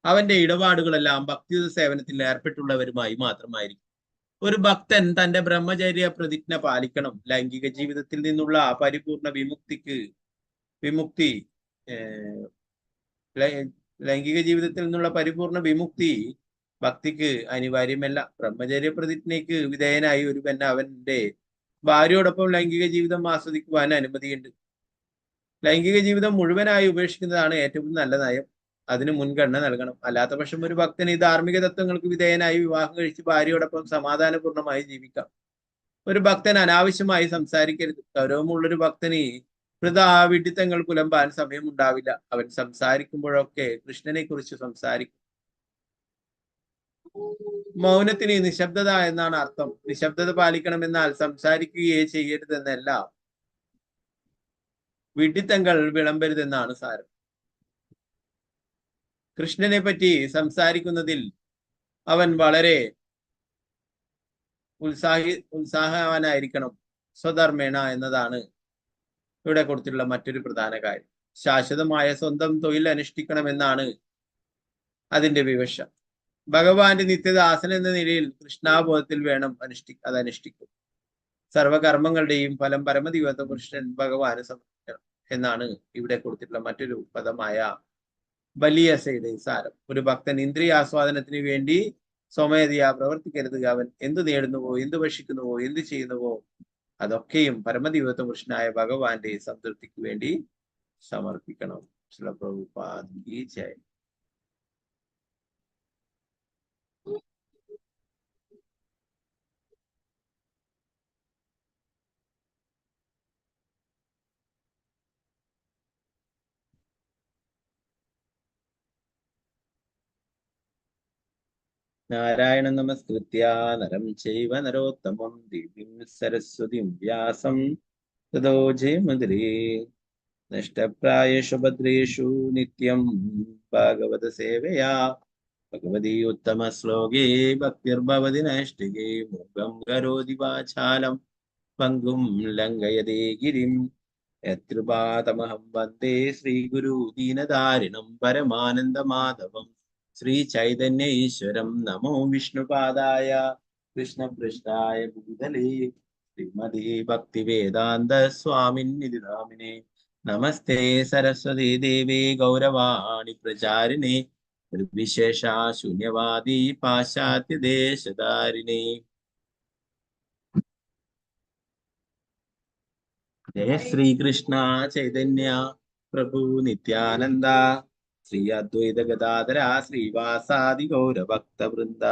അവന്റെ ഇടപാടുകളെല്ലാം ഭക്തിയുത സേവനത്തിൽ ഏർപ്പെട്ടുള്ളവരുമായി മാത്രമായിരിക്കും. ഒരു ഭക്തൻ തന്റെ ബ്രഹ്മചര്യ പ്രതിജ്ഞ പാലിക്കണം. ലൈംഗിക ജീവിതത്തിൽ നിന്നുള്ള പരിപൂർണ ലൈംഗിക ജീവിതത്തിൽ നിന്നുള്ള പരിപൂർണ വിമുക്തി ഭക്തിക്ക് അനിവാര്യമല്ല. ബ്രഹ്മചര്യ പ്രതിജ്ഞയ്ക്ക് വിധേയനായി ഒരുവൻ അവന്റെ ഭാര്യയോടൊപ്പം ലൈംഗിക ജീവിതം ആസ്വദിക്കുവാൻ അനുമതിയുണ്ട്. ലൈംഗിക ജീവിതം മുഴുവനായി ഉപേക്ഷിക്കുന്നതാണ് ഏറ്റവും നല്ല നയം. അതിന് മുൻഗണന നൽകണം. അല്ലാത്ത പക്ഷം ഒരു ഭക്തന് ഈ ധാർമ്മിക തത്വങ്ങൾക്ക് വിധേയനായി വിവാഹം കഴിച്ച് ഭാര്യയോടൊപ്പം സമാധാനപൂർണമായി ജീവിക്കാം. ഒരു ഭക്തൻ അനാവശ്യമായി സംസാരിക്കരുത്. ഗൗരവമുള്ളൊരു ഭക്തന് വിഡിത്തങ്ങൾ പുലമ്പാൻ സമയമുണ്ടാവില്ല. അവൻ സംസാരിക്കുമ്പോഴൊക്കെ കൃഷ്ണനെ കുറിച്ച് സംസാരിക്കും. മൗനത്തിന് നിശബ്ദത എന്നാണ് അർത്ഥം. നിശബ്ദത പാലിക്കണമെന്നാൽ സംസാരിക്കുകയേ ചെയ്യരുതെന്നല്ല, വിഡിത്തങ്ങൾ വിളമ്പരുതെന്നാണ് സാരം. കൃഷ്ണനെ പറ്റി സംസാരിക്കുന്നതിൽ അവൻ വളരെ ഉത്സാഹവാനായിരിക്കണം. സ്വധർമ്മേണ എന്നതാണ് ഇവിടെ കൊടുത്തിട്ടുള്ള മറ്റൊരു പ്രധാന കാര്യം. ശാശ്വതമായ സ്വന്തം തൊഴിൽ അനുഷ്ഠിക്കണമെന്നാണ് അതിന്റെ വിവക്ഷ. ഭഗവാന്റെ നിത്യദാസൻ എന്ന നിലയിൽ കൃഷ്ണാബോധത്തിൽ വേണം അതനുഷ്ഠിക്കും. സർവകർമ്മങ്ങളുടെയും ഫലം പരമദിവ്യത്വ കൃഷ്ണൻ ഭഗവാന് സമർപ്പിക്കണം എന്നാണ് ഇവിടെ കൊടുത്തിട്ടുള്ള മറ്റൊരു പദമായ ബലിയസയുടെ സാരം. ഒരു ഭക്തൻ ഇന്ദ്രിയാസ്വാദനത്തിന് വേണ്ടി സ്വമേധയാ പ്രവർത്തിക്കരുത്. അവൻ എന്തു നേടുന്നുവോ, എന്തു ഭക്ഷിക്കുന്നുവോ, എന്തു ചെയ്യുന്നുവോ അതൊക്കെയും പരമദിവ്യത്വ കൃഷ്ണനായ ഭഗവാന്റെ സംതൃപ്തിക്ക് വേണ്ടി സമർപ്പിക്കണം. ശ്രീല പ്രഭുപാദ് കി ജയ്. നാരായണ നമസ്കൃത്യ നരം ചൈവ നരോത്തമം ദേവീം സരസ്വതീം വ്യാസം തതോ ജയമുദ്രേ. നഷ്ടപ്രായേഷു ഭദ്രേഷു നിത്യം ഭാഗവത സേവയാ ഭഗവതി ഉത്തമ ശ്ലോകേ ഭക്തിർഭവതി നൈഷ്ഠികേ. മൂകം കരോതി വാചാലം പങ്കും ലംഘയതേ ഗിരിം. യത്കൃപാതമഹം വന്ദേ ശ്രീഗുരു ദീനധാരിണം പരമാനന്ദമാധവം. ശ്രീ ചൈതന്യ ഈശ്വരം നമോ വിഷ്ണുപാദായ കൃഷ്ണപൃഷ്ഠായ ഭൂതലേ ശ്രീമതി ഭക്തി വേദാന്ത സ്വാമിന്നിധി നാമിനെ. നമസ്തേ സരസ്വതി ദേവി ഗൗരവാണി പ്രചാരിണേ നിർവിശേഷ ശൂന്യവാദി പാശ്ചാത്യ ദേശധാരിണേ. ജയ ശ്രീകൃഷ്ണ ചൈതന്യ പ്രഭു നിത്യാനന്ദ ശ്രീ അദ്വൈത ഗദാധര ശ്രീവാസാദി ഗൗരഭക്ത വൃന്ദ.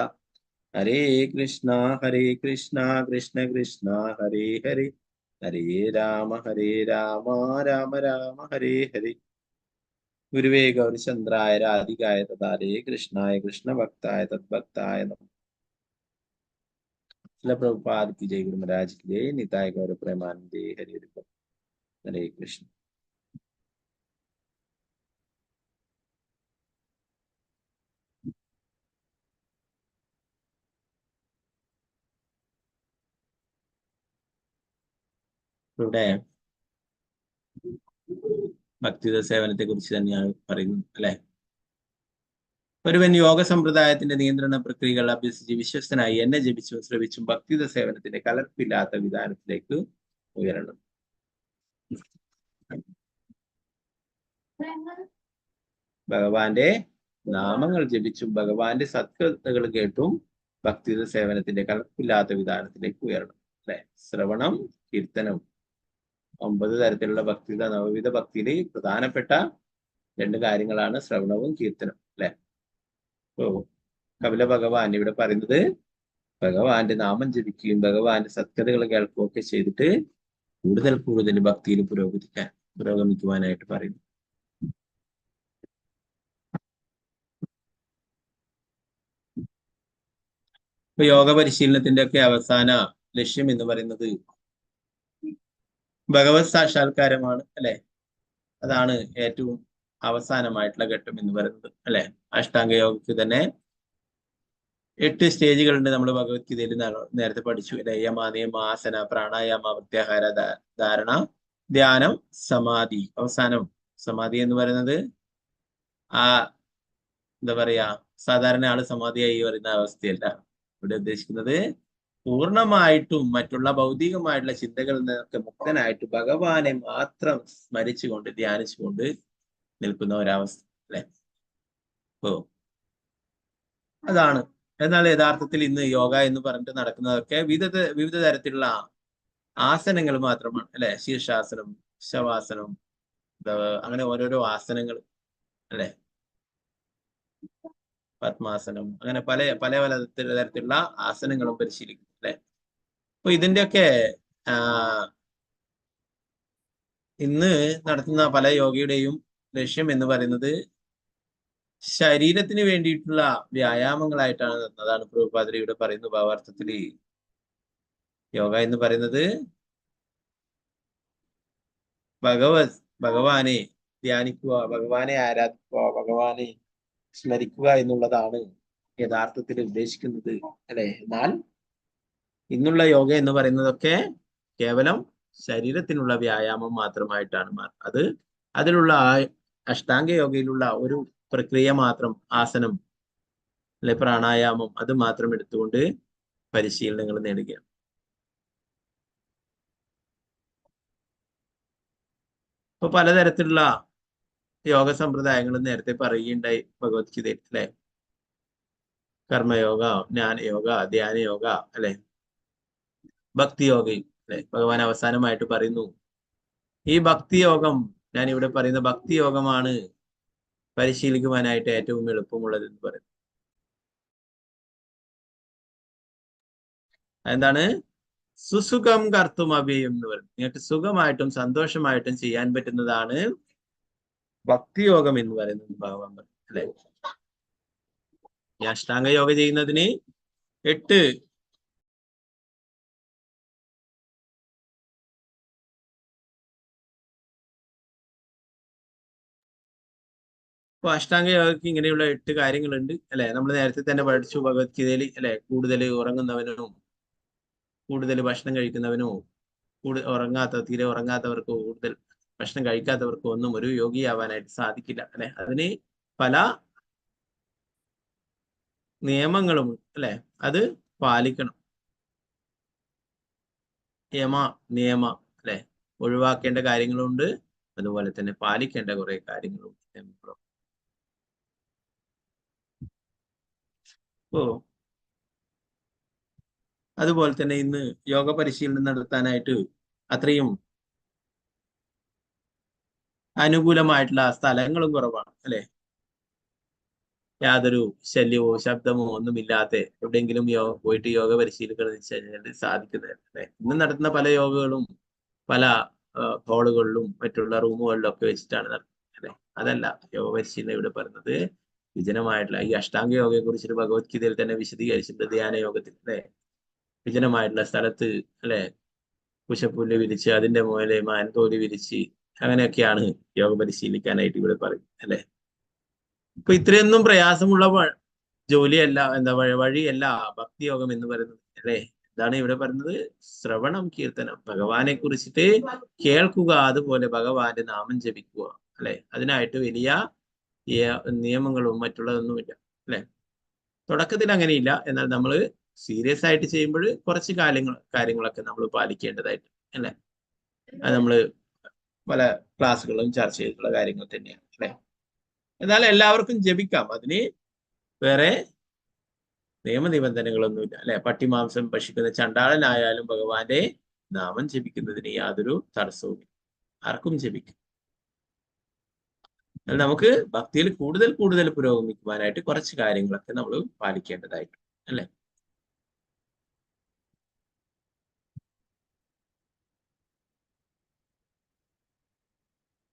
ഹരേ കൃഷ്ണ കൃഷ്ണ കൃഷ്ണ ഹരേ ഹരേ, ഹരേ രാമ രാമ രാമ ഹരേ ഹരേ. ഗുരുവേ ഗൗരചന്ദ്രായ രാധികായ തഥാരേ കൃഷ്ണായ കൃഷ്ണഭക്തായ തദ്ഭക്തായ നമഃ. ശ്രീല പ്രഭുപാദ് കി ജയ്. ഗുരു മഹാരാജ് കി ജയ്. നിതായ ഗൗര പ്രേമാനന്ദേ. ഹരേ ഹരേ കൃഷ്ണ. ഇവിടെ ഭക്തിയുത സേവനത്തെ കുറിച്ച് തന്നെയാണ് പറയുന്നത് അല്ലെ. ഒരുവൻ യോഗ സമ്പ്രദായത്തിന്റെ നിയന്ത്രണ പ്രക്രിയകൾ അഭ്യസിച്ച് വിശ്വസ്തനായി എന്നെ ജപിച്ചും ശ്രവിച്ചും ഭക്തിയുത സേവനത്തിന്റെ കലർപ്പില്ലാത്ത വിധാനത്തിലേക്ക് ഉയരണം. ഭഗവാന്റെ നാമങ്ങൾ ജപിച്ചും ഭഗവാന്റെ സത്കഥകൾ കേട്ടും ഭക്തിയുത സേവനത്തിന്റെ കലർപ്പില്ലാത്ത വിധാനത്തിലേക്ക് ഉയരണം അല്ലെ. ശ്രവണം, കീർത്തനം, 9 തരത്തിലുള്ള ഭക്തിയുത നവവിധ ഭക്തിയിലെ പ്രധാനപ്പെട്ട 2 കാര്യങ്ങളാണ് ശ്രവണവും കീർത്തനം അല്ലെ. കപില ഭഗവാൻ ഇവിടെ പറയുന്നത് ഭഗവാന്റെ നാമം ജപിക്കുകയും ഭഗവാന്റെ സത്കഥകൾ കേൾക്കുകയും ഒക്കെ ചെയ്തിട്ട് കൂടുതൽ ഭക്തിയിൽ പുരോഗമിക്കുവാനായിട്ട് പറയുന്നു. ഇപ്പൊ യോഗ പരിശീലനത്തിന്റെ ഒക്കെ അവസാന ലക്ഷ്യം എന്ന് പറയുന്നത് ഭഗവത് സാക്ഷാത്കാരമാണ് അല്ലെ. അതാണ് ഏറ്റവും അവസാനമായിട്ടുള്ള ഘട്ടം എന്ന് പറയുന്നത് അല്ലെ. അഷ്ടാംഗ യോഗയ്ക്ക് തന്നെ 8 സ്റ്റേജുകളുണ്ട് നമ്മൾ ഭഗവത്ഗീതയിൽ നേരത്തെ പഠിച്ചു. അല്ലെ? യമ, നിയമ, ആസന, പ്രാണായാമ, പ്രത്യാഹാര, ധാരണ, ധ്യാനം, സമാധി. അവസാനം സമാധി എന്ന് പറയുന്നത് എന്താ പറയാ, സാധാരണ ആള് സമാധിയായി പറയുന്ന അവസ്ഥയല്ല. ഇവിടെ ഉദ്ദേശിക്കുന്നത് പൂർണ്ണമായിട്ടും മറ്റുള്ള ഭൗതികമായിട്ടുള്ള ചിന്തകളിൽ നിന്നൊക്കെ മുക്തനായിട്ട് ഭഗവാനെ മാത്രം സ്മരിച്ചുകൊണ്ട് ധ്യാനിച്ചുകൊണ്ട് നിൽക്കുന്ന ഒരവസ്ഥ. അല്ലെ? അതാണ്. എന്നാൽ യഥാർത്ഥത്തിൽ ഇന്ന് യോഗ എന്ന് പറഞ്ഞിട്ട് നടക്കുന്നതൊക്കെ വിവിധ തരത്തിലുള്ള ആസനങ്ങൾ മാത്രമാണ്. അല്ലെ? ശീർഷാസനം, ശവാസനം, അങ്ങനെ ഓരോരോ ആസനങ്ങൾ. അല്ലെ? പത്മാസനം, അങ്ങനെ പല പല പല തരത്തിലുള്ള ആസനങ്ങളും പരിശീലിക്കും. അല്ലെ? അപ്പൊ ഇതിന്റെയൊക്കെ ഇന്ന് നടത്തുന്ന പല യോഗയുടെയും ലക്ഷ്യം എന്ന് പറയുന്നത് ശരീരത്തിന് വേണ്ടിയിട്ടുള്ള വ്യായാമങ്ങളായിട്ടാണ്. അതാണ് പ്രഭുപാദരിയുടെ പറയുന്ന ഭാവാർത്ഥത്തിൽ യോഗ എന്ന് പറയുന്നത് ഭഗവാനെ ധ്യാനിക്കുക, ഭഗവാനെ ആരാധിക്കുക, ഭഗവാനെ സ്മരിക്കുക എന്നുള്ളതാണ് യഥാർത്ഥത്തിൽ ഉദ്ദേശിക്കുന്നത്. അല്ലെ? എന്നാൽ ഇന്നുള്ള യോഗ എന്ന് പറയുന്നതൊക്കെ കേവലം ശരീരത്തിനുള്ള വ്യായാമം മാത്രമായിട്ടാണ്. അതിലുള്ള അഷ്ടാംഗ യോഗയിലുള്ള ഒരു പ്രക്രിയ മാത്രം, ആസനം അല്ലെ പ്രാണായാമം, അത് മാത്രം എടുത്തുകൊണ്ട് പരിശീലനങ്ങൾ നേടുകയാണ്. ഇപ്പൊ പലതരത്തിലുള്ള യോഗ സമ്പ്രദായങ്ങൾ നേരത്തെ പറയുകയുണ്ടായി ഭഗവത്ഗീതയിൽ. അല്ലെ? കർമ്മയോഗ, ജ്ഞാനയോഗ, ധ്യാനയോഗ, അല്ലെ? ഭക്തിയോഗയും. അല്ലെ? ഭഗവാൻ അവസാനമായിട്ട് പറയുന്നു, ഈ ഭക്തിയോഗം, ഞാൻ ഇവിടെ പറയുന്ന ഭക്തിയോഗമാണ് പരിശീലിക്കുവാനായിട്ട് ഏറ്റവും എളുപ്പമുള്ളത് എന്ന് പറയുന്നു. എന്താണ്? സുസുഖം കർത്തും അഭയം എന്ന് പറയുന്നത്. നിങ്ങൾക്ക് സുഖമായിട്ടും സന്തോഷമായിട്ടും ചെയ്യാൻ പറ്റുന്നതാണ് ഭക്തിയോഗം എന്ന് പറയുന്നത് ഭഗവാൻ പറഞ്ഞു. അല്ലെ? ഈ അഷ്ടാംഗ യോഗ ചെയ്യുന്നതിന് 8 ഇപ്പൊ അഷ്ടാംഗ യോഗയ്ക്ക് ഇങ്ങനെയുള്ള 8 കാര്യങ്ങളുണ്ട്. അല്ലെ? നമ്മൾ നേരത്തെ തന്നെ പഠിച്ചു ഭഗവത്ഗീതയിൽ. അല്ലെ? കൂടുതൽ ഉറങ്ങുന്നവനും, കൂടുതൽ ഭക്ഷണം കഴിക്കുന്നവനോ, തീരെ ഉറങ്ങാത്തവർക്കോ, കൂടുതൽ ഭക്ഷണം കഴിക്കാത്തവർക്കോ ഒന്നും ഒരു യോഗിയാവാനായിട്ട് സാധിക്കില്ല. അല്ലെ? അതിന് പല നിയമങ്ങളും, അല്ലെ, അത് പാലിക്കണം. നിയമ, അല്ലെ? ഒഴിവാക്കേണ്ട കാര്യങ്ങളുണ്ട്, അതുപോലെ തന്നെ പാലിക്കേണ്ട കുറെ കാര്യങ്ങളും. അതുപോലെ തന്നെ ഇന്ന് യോഗ പരിശീലനം നടത്താനായിട്ട് അത്രയും അനുകൂലമായിട്ടുള്ള സ്ഥലങ്ങളും കുറവാണ്. അല്ലെ? യാതൊരു ശല്യമോ ശബ്ദമോ ഒന്നുമില്ലാത്ത എവിടെയെങ്കിലും പോയിട്ട് യോഗ പരിശീലിക്കണം സാധിക്കുന്നത്. അല്ലെ? ഇന്ന് നടത്തുന്ന പല യോഗകളും പല ഹാളുകളിലും മറ്റുള്ള റൂമുകളിലും ഒക്കെ വെച്ചിട്ടാണ് നടത്തുന്നത്. അല്ലെ? അതല്ല യോഗ പരിശീലനം ഇവിടെ പറയുന്നത് വിജനമായിട്ടുള്ള ഈ അഷ്ടാംഗ യോഗയെ കുറിച്ചിട്ട് ഭഗവത്ഗീതയിൽ തന്നെ വിശദീകരിച്ചിട്ടുണ്ട്. ധ്യാന യോഗത്തിൽ. അല്ലെ? വിജനമായിട്ടുള്ള സ്ഥലത്ത്, അല്ലെ, കുശപ്പുല്ല് വിരിച്ച് അതിന്റെ മുകളിൽ മാൻതോലി വിരിച്ച് അങ്ങനെയൊക്കെയാണ് യോഗ പരിശീലിക്കാനായിട്ട് ഇവിടെ പറയുന്നത്. അല്ലെ? ഇപ്പൊ ഇത്രയൊന്നും പ്രയാസമുള്ള ജോലിയല്ല, വഴിയല്ല ഭക്തിയോഗം എന്ന് പറയുന്നത്. അല്ലെ? എന്താണ് ഇവിടെ പറയുന്നത്? ശ്രവണം, കീർത്തനം, ഭഗവാനെ കുറിച്ചിട്ട് കേൾക്കുക, അതുപോലെ ഭഗവാന്റെ നാമം ജപിക്കുക. അല്ലെ? അതിനായിട്ട് വലിയ നിയമങ്ങളും മറ്റുള്ളതൊന്നുമില്ല. അല്ലെ? തുടക്കത്തിൽ അങ്ങനെയില്ല. എന്നാൽ നമ്മൾ സീരിയസ് ആയിട്ട് ചെയ്യുമ്പോൾ കുറച്ച് കാര്യങ്ങളൊക്കെ നമ്മൾ പാലിക്കേണ്ടതായിട്ട്. അല്ലെ? അത് നമ്മൾ പല ക്ലാസ്സുകളും ചർച്ച ചെയ്തിട്ടുള്ള കാര്യങ്ങൾ തന്നെയാണ്. അല്ലെ? എന്നാൽ എല്ലാവർക്കും ജപിക്കാം. അതിന് വേറെ നിയമനിബന്ധനകളൊന്നുമില്ല. അല്ലെ? പട്ടിമാംസം ഭക്ഷിക്കുന്ന ചണ്ടാളനായാലും ഭഗവാന്റെ നാമം ജപിക്കുന്നതിന് യാതൊരു തടസ്സവും ആർക്കും ജപിക്കും. എന്നാൽ നമുക്ക് ഭക്തിയിൽ കൂടുതൽ പുരോഗമിക്കുവാനായിട്ട് കുറച്ച് കാര്യങ്ങളൊക്കെ നമ്മൾ പാലിക്കേണ്ടതായിട്ടുണ്ട്. അല്ലെ?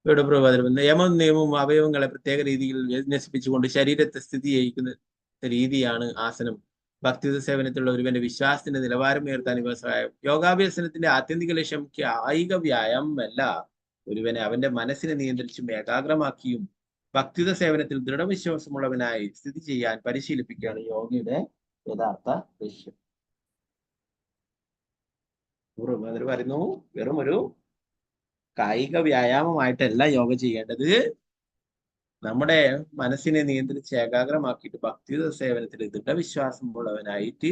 ഇവിടെ പ്രഭാതം നിയമവും അവയവങ്ങളെ പ്രത്യേക രീതിയിൽ വിന്യസിപ്പിച്ചുകൊണ്ട് ശരീരത്തെ സ്ഥിതി ചെയ്യിക്കുന്ന രീതിയാണ് ആസനം. ഭക്തിയുത സേവനത്തിലുള്ള ഒരുവന്റെ വിശ്വാസത്തിന്റെ നിലവാരം ഉയർത്താൻ ഇവ സഹായം. യോഗാഭ്യസനത്തിന്റെ ആത്യന്തിക ലക്ഷ്യം കായിക വ്യായാമമല്ല, ഒരുവനെ അവന്റെ മനസ്സിനെ നിയന്ത്രിച്ചും ഏകാഗ്രമാക്കിയും ഭക്തിയുത സേവനത്തിൽ ദൃഢവിശ്വാസമുള്ളവനായി സ്ഥിതി ചെയ്യാൻ പരിശീലിപ്പിക്കുകയാണ് യോഗയുടെ യഥാർത്ഥ ലക്ഷ്യം. അതിൽ പറയുന്നു, വെറും ഒരു കായിക വ്യായാമമായിട്ടല്ല യോഗ ചെയ്യേണ്ടത്. നമ്മുടെ മനസ്സിനെ നിയന്ത്രിച്ച് ഏകാഗ്രമാക്കിയിട്ട് ഭക്തിയുത സേവനത്തിൽ ദൃഢവിശ്വാസമുള്ളവനായിട്ട്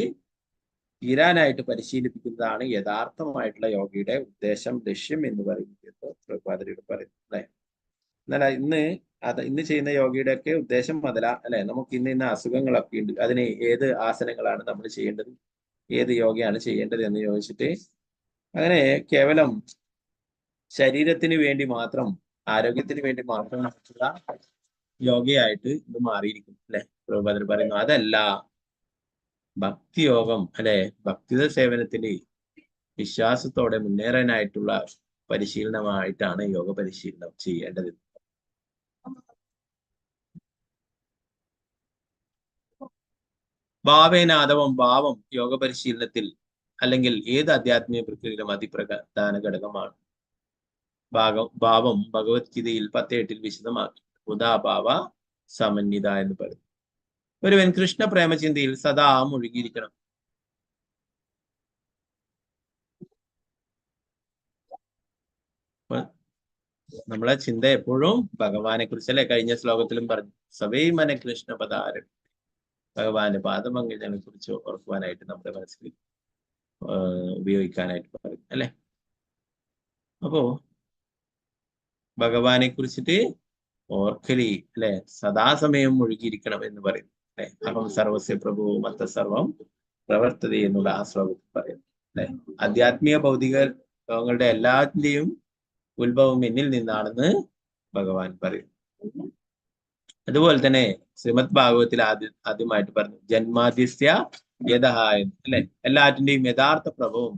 തീരാനായിട്ട് പരിശീലിപ്പിക്കുന്നതാണ് യഥാർത്ഥമായിട്ടുള്ള യോഗയുടെ ഉദ്ദേശം, ലക്ഷ്യം എന്ന് പറയുന്നത് പ്രഭാതരിയുടെ പറയുന്നത് അല്ലെ. എന്നാൽ ഇന്ന് ചെയ്യുന്ന യോഗയുടെ ഒക്കെ ഉദ്ദേശം അതല്ല അല്ലെ. നമുക്ക് ഇന്ന അസുഖങ്ങളൊക്കെ ഉണ്ട്, അതിന് ഏത് ആസനങ്ങളാണ് നമ്മൾ ചെയ്യേണ്ടത്, ഏത് യോഗയാണ് ചെയ്യേണ്ടത് എന്ന് ചോദിച്ചിട്ട് അങ്ങനെ കേവലം ശരീരത്തിന് വേണ്ടി മാത്രം, ആരോഗ്യത്തിന് വേണ്ടി മാത്രം നടത്തുന്ന യോഗയായിട്ട് ഇത് മാറിയിരിക്കും അല്ലെ. പ്രഭുപാദർ പറയുന്നു അതല്ല, ഭക്തിയോഗം അല്ലെ, ഭക്തിത സേവനത്തിൽ വിശ്വാസത്തോടെ മുന്നേറാനായിട്ടുള്ള പരിശീലനമായിട്ടാണ് യോഗ പരിശീലനം ചെയ്യേണ്ടത്. ഭാവേനാഥവം, ഭാവം യോഗ പരിശീലനത്തിൽ അല്ലെങ്കിൽ ഏത് ആധ്യാത്മിക പ്രക്രിയയിലും അതിപ്രധാന ഘടകമാണ്. ഭാവം ഭഗവത്ഗീതയിൽ 10:8 വിശദമാക്കി. ഉദാഭാവ സമന്വിത എന്ന് പറയും. ഒരുവൻ കൃഷ്ണ പ്രേമചിന്തയിൽ സദാ മുഴുകിയിരിക്കണം. നമ്മളെ ചിന്ത എപ്പോഴും ഭഗവാനെ കുറിച്ചല്ലേ. കഴിഞ്ഞ ശ്ലോകത്തിലും പറഞ്ഞു, സവൈമന കൃഷ്ണ പദാരം, ഭഗവാന്റെ പാദമംഗളനെ കുറിച്ച് ഓർക്കുവാനായിട്ട് നമ്മുടെ മനസ്സിൽ ഉപയോഗിക്കാനായിട്ട് പറയും അല്ലെ. അപ്പോ ഭഗവാനെ കുറിച്ചിട്ട് ഓർക്കലി അല്ലെ, സദാസമയം മുഴുകിയിരിക്കണം എന്ന് പറയും അല്ലെ. അഹം സർവസ്യ പ്രഭു മത്ത സർവം പ്രവർത്തത എന്നുള്ള ആ ശ്ലോകത്തിൽ പറയുന്നു അല്ലെ. ആധ്യാത്മിക ഭൗതിക ലോകങ്ങളുടെ എല്ലാത്തിന്റെയും ഉത്ഭവം എന്നിൽ നിന്നാണെന്ന് ഭഗവാൻ പറയും. അതുപോലെ തന്നെ ശ്രീമദ് ഭാഗവത്തിൽ ആദ്യമായിട്ട് പറഞ്ഞു, ജന്മാദ്യസ്യ യതഃ അല്ലെ, എല്ലാറ്റിന്റെയും യഥാർത്ഥ പ്രഭവം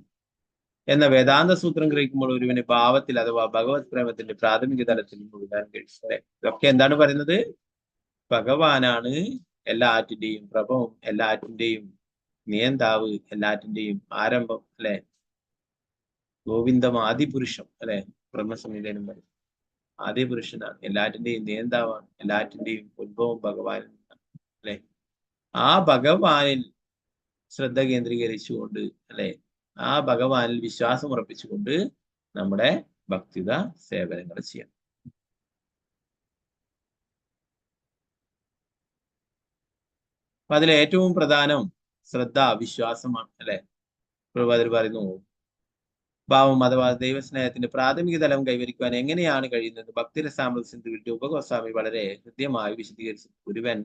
എന്ന വേദാന്ത സൂത്രം ഗ്രഹിക്കുമ്പോൾ ഒരുവന് ഭാവത്തിൽ അഥവാ ഭഗവത് പ്രേമത്തിന്റെ പ്രാഥമിക തലത്തിൽ മുഴുകാൻ കഴിയും അല്ലെ. ഇതൊക്കെ എന്താണ് പറയുന്നത്? ഭഗവാനാണ് എല്ലാറ്റിന്റെയും പ്രഭവം, എല്ലാറ്റിന്റെയും നിയന്താവ്, എല്ലാറ്റിന്റെയും ആരംഭം അല്ലെ. ഗോവിന്ദം ആദിപുരുഷം അല്ലെ, ബ്രഹ്മസംഹിതയിലും പറയും ആദിപുരുഷനാണ്, എല്ലാറ്റിന്റെയും നിയന്താവാണ്, എല്ലാറ്റിന്റെയും ഉത്ഭവം ഭഗവാനിൽ അല്ലെ. ആ ഭഗവാനിൽ ശ്രദ്ധ കേന്ദ്രീകരിച്ചുകൊണ്ട് അല്ലെ, ആ ഭഗവാനിൽ വിശ്വാസം ഉറപ്പിച്ചുകൊണ്ട് നമ്മുടെ ഭക്തിത സേവനങ്ങൾ ചെയ്യാം. അപ്പൊ അതിൽ ഏറ്റവും പ്രധാനം ശ്രദ്ധ, വിശ്വാസമാണ് അല്ലെ. പ്രഭുപാദർ പറയുന്നു, ഭാവം അഥവാ ദൈവസ്നേഹത്തിന്റെ പ്രാഥമിക തലം കൈവരിക്കുവാൻ എങ്ങനെയാണ് കഴിയുന്നത്? ഭക്തിരസാമൃത സിന്ധുവിൽ രൂപഗോസ്വാമി വളരെ ഹൃദ്യമായി വിശദീകരിച്ചു. ഒരുവൻ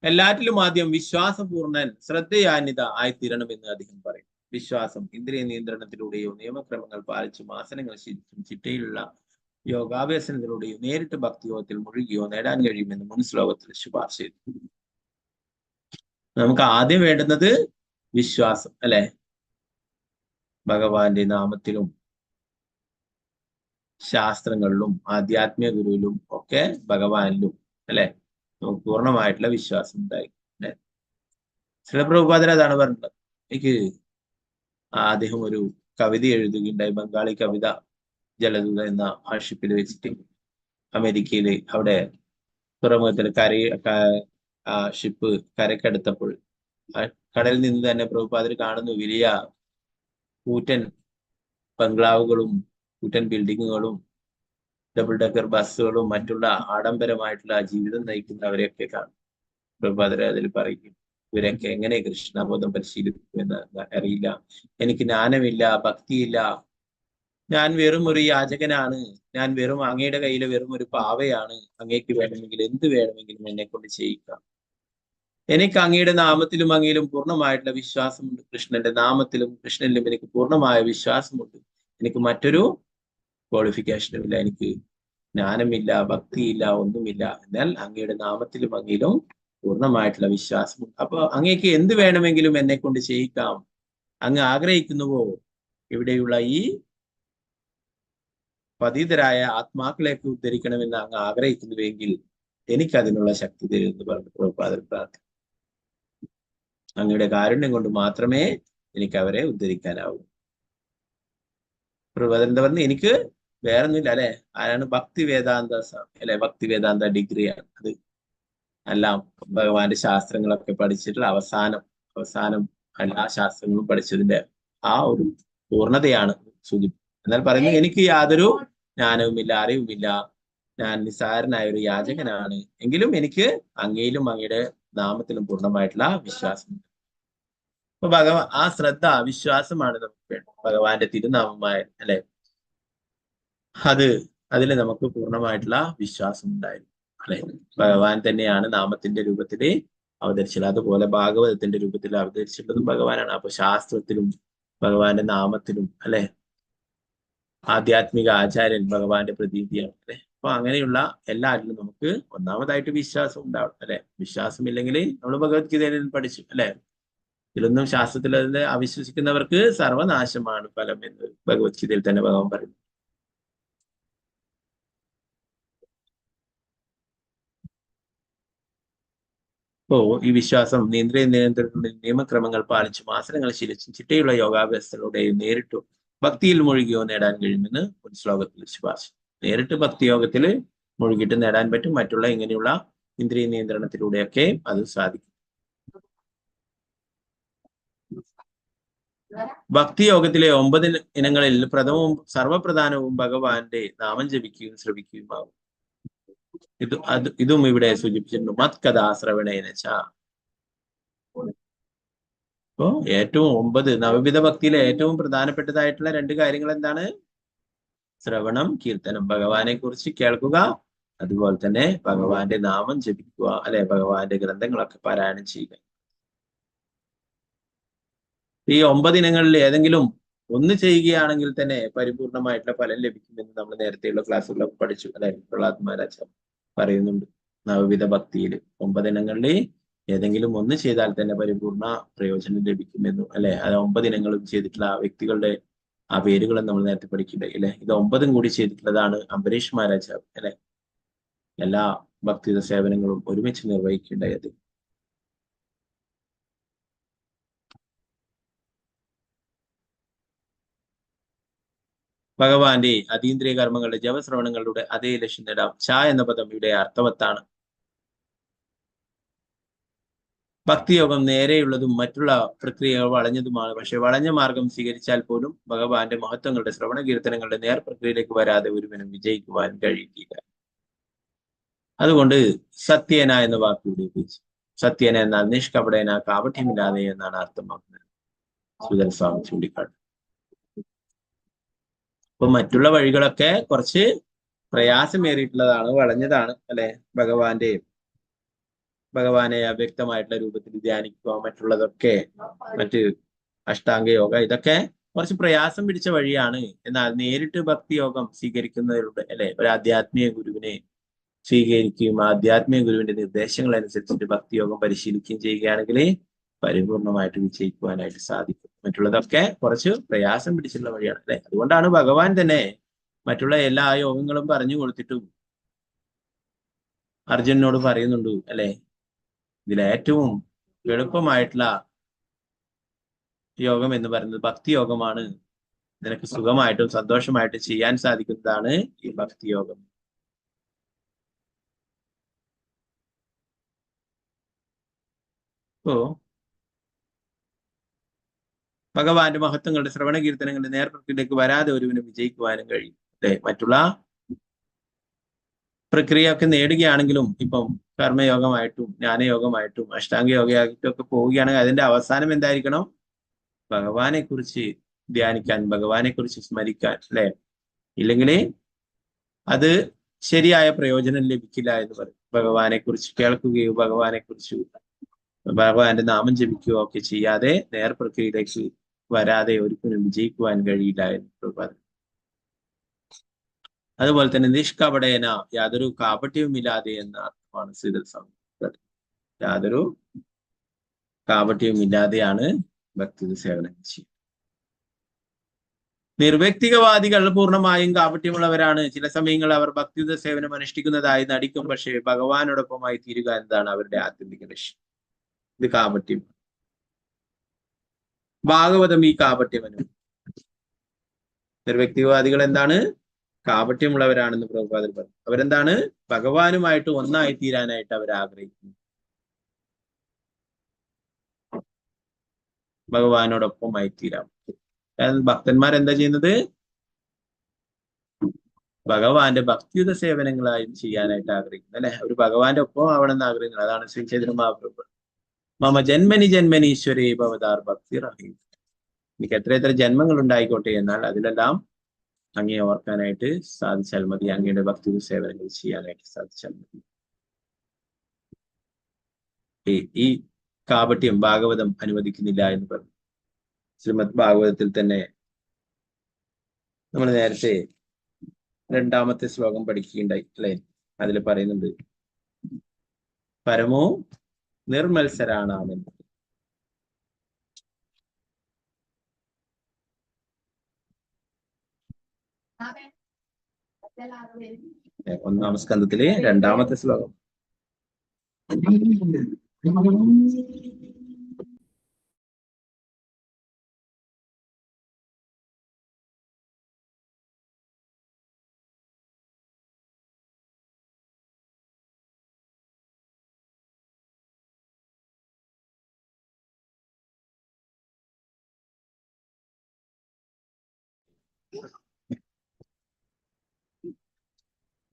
എല്ലാറ്റിലും ആദ്യം വിശ്വാസപൂർണൻ ശ്രദ്ധയാന്വിത ആയിത്തീരണമെന്ന് അദ്ദേഹം പറയും. വിശ്വാസം ഇന്ദ്രിയ നിയന്ത്രണത്തിലൂടെയോ നിയമക്രമങ്ങൾ പാലിച്ചും ആസനങ്ങൾ ശീലിച്ചും ചിട്ടയിലുള്ള യോഗാഭ്യാസനത്തിലൂടെയോ നേരിട്ട് ഭക്തിയോഗത്തിൽ മുഴുകിയോ നേടാൻ കഴിയുമെന്ന് മുൻ ശ്ലോകത്തിൽ ശുപാർശ ചെയ്തു. നമുക്ക് ആദ്യം വേണ്ടുന്നത് വിശ്വാസം അല്ലെ. ഭഗവാന്റെ നാമത്തിലും ശാസ്ത്രങ്ങളിലും ആധ്യാത്മിക ഗുരുവിലും ഒക്കെ ഭഗവാനിലും അല്ലെ നമുക്ക് പൂർണ്ണമായിട്ടുള്ള വിശ്വാസം ഉണ്ടായി അല്ലെ. ശ്രീ പ്രഭുപാദർ അതാണ് പറഞ്ഞത്. എനിക്ക് അദ്ദേഹം ഒരു കവിത എഴുതുകയുണ്ടായി, ബംഗാളി കവിത, ജലദൂത എന്ന ആ ഷിപ്പിൽ വെച്ചിട്ട് അമേരിക്കയില് അവിടെ തുറമുഖത്തിൽ ആ ഷിപ്പ് കരക്കടുത്തപ്പോൾ കടലിൽ നിന്ന് തന്നെ പ്രഭുപാദർ കാണുന്നു വലിയ കൂറ്റൻ ബംഗ്ലാവുകളും കൂറ്റൻ ബിൽഡിങ്ങുകളും ഡബിൾ ഡെക്കർ ബസ്സുകളും മറ്റുള്ള ആഡംബരമായിട്ടുള്ള ജീവിതം നയിക്കുന്നവരെയൊക്കെ കാണും. പ്രഭുപാദർ അതിൽ പറയും, ഇവരൊക്കെ എങ്ങനെ കൃഷ്ണബോധം പരിശീലിപ്പിക്കുമെന്ന് അറിയില്ല, എനിക്ക് ജ്ഞാനമില്ല, ഭക്തിയില്ല, ഞാൻ വെറും ഒരു യാചകനാണ്, ഞാൻ വെറും അങ്ങയുടെ കയ്യിൽ വെറും ഒരു പാവയാണ്, അങ്ങേക്ക് വേണമെങ്കിൽ എന്ത് വേണമെങ്കിലും എന്നെ കൊണ്ട് ചെയ്യിക്കാം, എനിക്ക് അങ്ങയുടെ നാമത്തിലും അങ്ങയിലും പൂർണ്ണമായിട്ടുള്ള വിശ്വാസമുണ്ട്, കൃഷ്ണന്റെ നാമത്തിലും കൃഷ്ണനിലും എനിക്ക് പൂർണ്ണമായ വിശ്വാസമുണ്ട്, എനിക്ക് മറ്റൊരു ക്വാളിഫിക്കേഷനും ഇല്ല, എനിക്ക് ജ്ഞാനമില്ല, ഭക്തിയില്ല, ഒന്നുമില്ല, എന്നാൽ അങ്ങയുടെ നാമത്തിലും അങ്ങയിലും പൂർണ്ണമായിട്ടുള്ള വിശ്വാസമുണ്ട്. അപ്പൊ അങ്ങേക്ക് എന്ത് വേണമെങ്കിലും എന്നെ കൊണ്ട് ചെയ്യിക്കാം, അങ്ങ് ആഗ്രഹിക്കുന്നുവോ ഇവിടെയുള്ള ഈ പതിതരായ ആത്മാക്കളെയൊക്കെ ഉദ്ധരിക്കണമെന്ന് അങ്ങ് ആഗ്രഹിക്കുന്നുവെങ്കിൽ എനിക്കതിനുള്ള ശക്തി തരുമെന്ന് പറഞ്ഞു പ്രഭുപാദർ പ്രാർത്ഥിച്ചു. അങ്ങയുടെ കാരുണ്യം കൊണ്ട് മാത്രമേ എനിക്ക് അവരെ ഉദ്ധരിക്കാനാവൂ. പ്രഭുപാദർ എന്താ പറഞ്ഞു, എനിക്ക് വേറൊന്നുമില്ല അല്ലെ. ആരാണ്? ഭക്തി വേദാന്ത അല്ലെ, ഭക്തി വേദാന്ത ഡിഗ്രിയാണ്, അത് എല്ലാം ഭഗവാന്റെ ശാസ്ത്രങ്ങളൊക്കെ പഠിച്ചിട്ടുള്ള അവസാനം എല്ലാ ശാസ്ത്രങ്ങളും പഠിച്ചതിന്റെ ആ ഒരു പൂർണ്ണതയാണ് സൂചിപ്പിക്കുന്നത്. എന്നാൽ പറയുന്നത് എനിക്ക് യാതൊരു ജ്ഞാനവുമില്ല, അറിവുമില്ല, ഞാൻ നിസ്സാരനായ ഒരു യാചകനാണ്, എങ്കിലും എനിക്ക് അങ്ങയിലും അങ്ങയുടെ നാമത്തിലും പൂർണ്ണമായിട്ടുള്ള വിശ്വാസമുണ്ട്. അപ്പൊ ആ ശ്രദ്ധ, വിശ്വാസമാണ് നമുക്ക് വേണ്ടത്. ഭഗവാന്റെ തിരുനാമമായ അല്ലെ, അതിൽ നമുക്ക് പൂർണ്ണമായിട്ടുള്ള വിശ്വാസം ഉണ്ടായിരുന്നു അല്ലെ. ഭഗവാൻ തന്നെയാണ് നാമത്തിന്റെ രൂപത്തില് അവതരിച്ചത്. അതുപോലെ ഭാഗവതത്തിന്റെ രൂപത്തിൽ അവതരിച്ചിട്ടുള്ളതും ഭഗവാനാണ്. അപ്പൊ ശാസ്ത്രത്തിലും ഭഗവാന്റെ നാമത്തിലും അല്ലെ, ആധ്യാത്മിക ആചാര്യൻ ഭഗവാന്റെ പ്രതീതിയാണ് അല്ലെ. അപ്പൊ അങ്ങനെയുള്ള എല്ലാറ്റിലും നമുക്ക് ഒന്നാമതായിട്ട് വിശ്വാസം ഉണ്ടാവണം അല്ലെ. വിശ്വാസമില്ലെങ്കിൽ നമ്മൾ ഭഗവത്ഗീതയിൽ പഠിച്ചു അല്ലെ, ഇതിലൊന്നും ശാസ്ത്രത്തിൽ അതിൽ അവിശ്വസിക്കുന്നവർക്ക് സർവനാശമാണ് ഫലം എന്ന് ഭഗവത്ഗീതയിൽ തന്നെ ഭഗവാൻ പറയുന്നു. അപ്പോ ഈ വിശ്വാസം നിയമക്രമങ്ങൾ പാലിച്ചും ആസനങ്ങൾ ശീലിച്ചും ചിട്ടയുള്ള യോഗാഭ്യാസത്തിലൂടെയും നേരിട്ടും ഭക്തിയിൽ മുഴുകിയോ നേടാൻ കഴിയുമെന്ന് ഒരു ശ്ലോകത്തിൽ ശുപാർശ. നേരിട്ട് ഭക്തിയോഗത്തിൽ മുഴുകിയിട്ട് നേടാൻ പറ്റും. മറ്റുള്ള ഇങ്ങനെയുള്ള ഇന്ദ്രിയ നിയന്ത്രണത്തിലൂടെയൊക്കെ അത് സാധിക്കും. ഭക്തിയോഗത്തിലെ 9 ഇനങ്ങളിൽ പ്രഥമവും സർവപ്രധാനവും ഭഗവാന്റെ നാമം ജപിക്കുകയും ശ്രവിക്കുകയുമാകും. ഇതും ഇവിടെ സൂചിപ്പിച്ചിട്ടുണ്ട്. മത്കഥാ ശ്രവണേനച്ച. അപ്പോ ഏറ്റവും 9 നവവിധ ഭക്തിയിലെ ഏറ്റവും പ്രധാനപ്പെട്ടതായിട്ടുള്ള 2 കാര്യങ്ങൾ എന്താണ്? ശ്രവണം, കീർത്തനം. ഭഗവാനെ കുറിച്ച് കേൾക്കുക, അതുപോലെ തന്നെ ഭഗവാന്റെ നാമം ജപിക്കുക അല്ലെ, ഭഗവാന്റെ ഗ്രന്ഥങ്ങളൊക്കെ പാരായണം ചെയ്യുക. ഈ 9 ഇനങ്ങളിൽ ഏതെങ്കിലും ഒന്ന് ചെയ്യുകയാണെങ്കിൽ തന്നെ പരിപൂർണമായിട്ടുള്ള ഫലം ലഭിക്കുമെന്ന് നമ്മൾ നേരത്തെയുള്ള ക്ലാസ്സുകളൊക്കെ പഠിച്ചു അല്ലെ. പ്രഹ്ലാദ് മഹാരാജ് പറയുന്നുണ്ട് നവവിധ ഭക്തിയിൽ 9 ഇനങ്ങളിൽ ഏതെങ്കിലും ഒന്ന് ചെയ്താൽ തന്നെ പരിപൂർണ പ്രയോജനം ലഭിക്കുമെന്നു അല്ലെ. അത് 9 ഇനങ്ങളും ചെയ്തിട്ടുള്ള വ്യക്തികളുടെ ആ പേരുകളും നമ്മൾ നേരത്തെ പഠിക്കണ്ടേ അല്ലെ. ഇത് 9ഉം കൂടി ചെയ്തിട്ടുള്ളതാണ് അംബരീഷ് മഹാരാജാവ് അല്ലെ. എല്ലാ ഭക്തിയുടെ സേവനങ്ങളും ഒരുമിച്ച് നിർവഹിക്കേണ്ടത്. ഭഗവാന്റെ അതീന്ദ്രിയ കർമ്മങ്ങളുടെ ജപശ്രവണങ്ങളുടെ അതേ ലക്ഷ്യം നേടാം. ച എന്ന പദം ഇവിടെ അർത്ഥവത്താണ്. ഭക്തിയോഗം നേരെയുള്ളതും മറ്റുള്ള പ്രക്രിയകൾ വളഞ്ഞതുമാണ്. പക്ഷെ വളഞ്ഞ മാർഗം സ്വീകരിച്ചാൽ പോലും ഭഗവാന്റെ മഹത്വങ്ങളുടെ ശ്രവണ കീർത്തനങ്ങളുടെ നേർ പ്രക്രിയയിലേക്ക് വരാതെ ഒരുവനും വിജയിക്കുവാൻ കഴിയില്ല. അതുകൊണ്ട് സത്യേന എന്ന വാക്കിലൂടെ ഉപയോഗിച്ചു. സത്യേന എന്നാൽ നിഷ്കപടേന, കാപഠ്യമില്ലാതെ എന്നാണ് അർത്ഥമാക്കുന്നത്. സുധൻ സ്വാമി ചൂണ്ടിക്കാട്ട്. അപ്പൊ മറ്റുള്ള വഴികളൊക്കെ കുറച്ച് പ്രയാസമേറിയിട്ടുള്ളതാണ്, വളഞ്ഞതാണ് അല്ലെ. ഭഗവാനെ അവ്യക്തമായിട്ടുള്ള രൂപത്തിൽ ധ്യാനിക്കുക, മറ്റുള്ളതൊക്കെ മറ്റ് അഷ്ടാംഗ യോഗ, ഇതൊക്കെ കുറച്ച് പ്രയാസം പിടിച്ച വഴിയാണ്. എന്നാൽ നേരിട്ട് ഭക്തിയോഗം സ്വീകരിക്കുന്നതിലൂടെ അല്ലെ, ഒരു ആധ്യാത്മിക ഗുരുവിനെ സ്വീകരിക്കുകയും ആധ്യാത്മിക ഗുരുവിന്റെ നിർദ്ദേശങ്ങൾ അനുസരിച്ചിട്ട് ഭക്തിയോഗം പരിശീലിക്കുകയും ചെയ്യുകയാണെങ്കിൽ പരിപൂർണമായിട്ട് വിജയിക്കുവാനായിട്ട് സാധിക്കും. മറ്റുള്ളതൊക്കെ കുറച്ച് പ്രയാസം പിടിച്ചിട്ടുള്ള വഴിയാണ് അല്ലെ. അതുകൊണ്ടാണ് ഭഗവാൻ തന്നെ മറ്റുള്ള എല്ലാ യോഗങ്ങളും പറഞ്ഞു കൊടുത്തിട്ടും അർജുനനോട് പറയുന്നുണ്ട് അല്ലെ, ഇതിലേറ്റവും എളുപ്പമായിട്ടുള്ള യോഗം എന്ന് പറയുന്നത് ഭക്തി യോഗമാണ്. നിനക്ക് സുഖമായിട്ടും സന്തോഷമായിട്ടും ചെയ്യാൻ സാധിക്കുന്നതാണ് ഈ ഭക്തിയോഗം. അപ്പോ ഭഗവാന്റെ മഹത്വങ്ങളുടെ ശ്രവണ കീർത്തനങ്ങളുടെ നേർപ്രക്രിയയിലേക്ക് വരാതെ ഒരുവിനും വിജയിക്കുവാനും കഴിയും അല്ലെ. മറ്റുള്ള പ്രക്രിയയൊക്കെ നേടുകയാണെങ്കിലും ഇപ്പം കർമ്മയോഗമായിട്ടും ജ്ഞാനയോഗമായിട്ടും അഷ്ടാംഗ യോഗയായിട്ടും ഒക്കെ പോവുകയാണെങ്കിൽ അതിന്റെ അവസാനം എന്തായിരിക്കണം? ഭഗവാനെ കുറിച്ച് ധ്യാനിക്കാൻ, ഭഗവാനെ കുറിച്ച് സ്മരിക്കാൻ അല്ലെ. ഇല്ലെങ്കിൽ അത് ശരിയായ പ്രയോജനം ലഭിക്കില്ല എന്ന് പറയും. ഭഗവാനെ കുറിച്ച് കേൾക്കുകയോ ഭഗവാനെ കുറിച്ച് ഭഗവാന്റെ നാമം ജപിക്കുകയോ ഒക്കെ ചെയ്യാതെ നേർപ്രക്രിയയിലേക്ക് വരാതെ ഒരിക്കലും വിജയിക്കുവാൻ കഴിയില്ല എന്ന് പറഞ്ഞു. അതുപോലെ തന്നെ നിഷ്കപടേന, യാതൊരു കാപട്യവുമില്ലാതെ എന്ന അർത്ഥമാണ് ശ്രീധർ സ്വാമി. യാതൊരു കാപട്യവുമില്ലാതെയാണ് ഭക്തി സേവനം ചെയ്യുന്നത്. നിർവ്യക്തികവാദികൾ പൂർണ്ണമായും കാപട്യമുള്ളവരാണ്. ചില സമയങ്ങളിൽ അവർ ഭക്തിയുത സേവനം അനുഷ്ഠിക്കുന്നതായി നടിക്കും. പക്ഷേ ഭഗവാനോടൊപ്പമായി തീരുക എന്നതാണ് അവരുടെ ആത്യന്തിക ലക്ഷ്യം. ഇത് കാപട്യം. ഭാഗവതം ഈ കാപട്യം അനുഭവിക്കും. നിർവ്യക്തിവാദികൾ എന്താണ്? കാപട്യമുള്ളവരാണെന്ന് പ്രഭുപാദർ പറഞ്ഞു. അവരെന്താണ്? ഭഗവാനുമായിട്ട് ഒന്നായി തീരാനായിട്ട് അവർ ആഗ്രഹിക്കുന്നു. ഭഗവാനോടൊപ്പമായി തീരാം. ഭക്തന്മാർ എന്താ ചെയ്യുന്നത്? ഭഗവാന്റെ ഭക്തിയുത സേവനങ്ങളായും ചെയ്യാനായിട്ട് ആഗ്രഹിക്കുന്നു, അല്ലെ? ഒരു ഭഗവാന്റെ ഒപ്പം ആവണമെന്ന് ആഗ്രഹിക്കുന്നത്. അതാണ് ശ്രീ ചൈതന്യ മഹാപ്രഭു മമ ജന്മനി ജന്മനീശ്വരേ ഭവതാർ ഭക്തി റഹീം. എനിക്ക് എത്ര ജന്മങ്ങൾ ഉണ്ടായിക്കോട്ടെ, എന്നാൽ അതിലെല്ലാം അങ്ങയെ ഓർക്കാനായിട്ട് സാധിച്ചാൽ മതി, അങ്ങയുടെ ഭക്തിയുത സേവനങ്ങൾ ചെയ്യാനായിട്ട് സാധിച്ചാൽ മതി. ഈ കാപട്യം ഭാഗവതം അനുവദിക്കുന്നില്ല എന്ന് പറഞ്ഞു. ശ്രീമദ് ഭാഗവതത്തിൽ തന്നെ നമ്മൾ നേരത്തെ 2ാമത്തെ ശ്ലോകം പഠിക്കുകയുണ്ടായി, അല്ലെ? അതിൽ പറയുന്നുണ്ട് പരമോ നിർമത്സരാണാമെന്ന്. ഒന്നാം സ്കന്ധത്തിലെ 2ാമത്തെ ശ്ലോകം.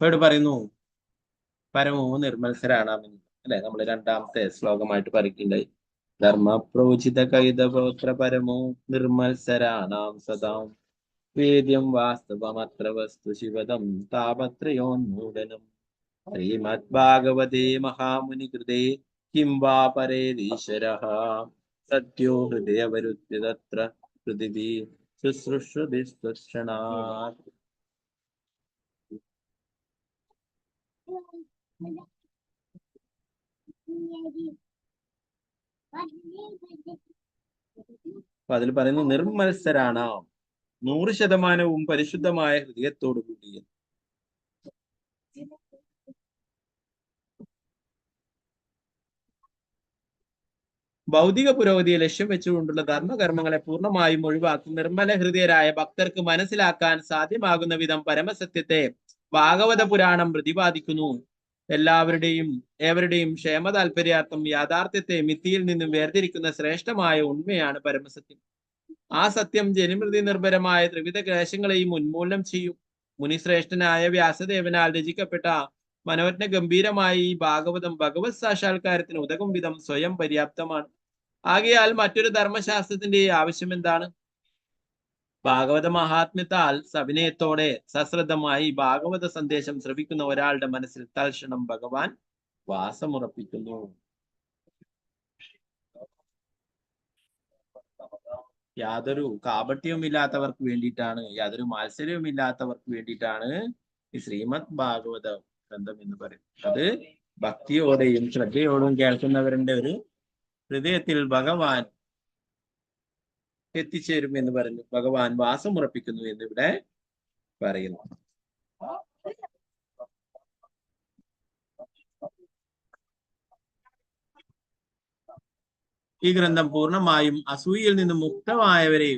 ഇവിടെ പറയുന്നു പരമോ നിർമത്സരാണാമെന്ന്, അല്ലെ? നമ്മൾ 2ാമത്തെ ശ്ലോകമായിട്ട് പറയുന്നുണ്ടായി. ധർമ്മപ്രോചിത കൈതപുത്ര പരമോ നിർമത്സരാണാം സദാം വേദ്യം വാസ്തവമത്ര വസ്തു ശിവദം താപത്രയോന്മൂലനം. ശ്രീമദ് ഭാഗവതേ മഹാമുനികൃതേ കിം വാ പരേരീശ്വരഃ സത്യോ ഹൃദയവരുദ്ധ്യ തത്ര പൃഥിവീ ശുശ്രൂഷഭിസ്തുക്ഷണാത്. അപ്പൊ അതിൽ പറയുന്നു നിർമത്സരാണ് 100% പരിശുദ്ധമായ ഹൃദയത്തോടു കൂടി. ഭൗതിക പുരോഗതിയെ ലക്ഷ്യം വെച്ചുകൊണ്ടുള്ള ധർമ്മകർമ്മങ്ങളെ പൂർണ്ണമായും ഒഴിവാക്കി നിർമ്മല ഹൃദയരായ ഭക്തർക്ക് മനസ്സിലാക്കാൻ സാധ്യമാകുന്ന വിധം പരമസത്യത്തെ ഭാഗവത പുരാണം പ്രതിപാദിക്കുന്നു. ഏവരുടെയും ക്ഷേമ താല്പര്യാർത്ഥം യാഥാർത്ഥ്യത്തെ മിഥ്യയിൽ നിന്നും വേർതിരിക്കുന്ന ശ്രേഷ്ഠമായ ഉണ്മയാണ് പരമസത്യം. ആ സത്യം ജനിമൃതി നിർഭരമായ ത്രിവിധ ക്ലേശങ്ങളെയും ഉന്മൂലനം ചെയ്യും. മുനിശ്രേഷ്ഠനായ വ്യാസദേവനാൽ രചിക്കപ്പെട്ട മനോജ്ഞ ഗംഭീരമായ ഈ ഭാഗവതം ഭഗവത് സാക്ഷാത്കാരത്തിന് ഉതകും വിധം സ്വയം പര്യാപ്തമാണ്. ആകയാൽ മറ്റൊരു ധർമ്മശാസ്ത്രത്തിന്റെ ആവശ്യം എന്താണ്? ഭാഗവത മഹാത്മ്യത്താൽ സവിനയത്തോടെ സശ്രദ്ധമായി ഭാഗവത സന്ദേശം ശ്രവിക്കുന്ന ഒരാളുടെ മനസ്സിൽ തൽക്ഷണം ഭഗവാൻ വാസമുറപ്പിക്കുന്നു. യാതൊരു കാപട്യവും ഇല്ലാത്തവർക്ക് വേണ്ടിയിട്ടാണ്, യാതൊരു മാത്സര്യവും ഇല്ലാത്തവർക്ക് വേണ്ടിയിട്ടാണ് ഈ ശ്രീമദ് ഭാഗവത ഗ്രന്ഥം എന്ന് പറയുന്നത്. അത് ഭക്തിയോടെയും ശ്രദ്ധയോടും കേൾക്കുന്നവരുടെ ഒരു ഹൃദയത്തിൽ ഭഗവാൻ എത്തിച്ചേരും എന്ന് പറഞ്ഞു. ഭഗവാൻ വാസമുറപ്പിക്കുന്നു എന്നിവിടെ പറയുന്നു. ഈ ഗ്രന്ഥം പൂർണ്ണമായും അസൂയയിൽ നിന്നും മുക്തമായവരെ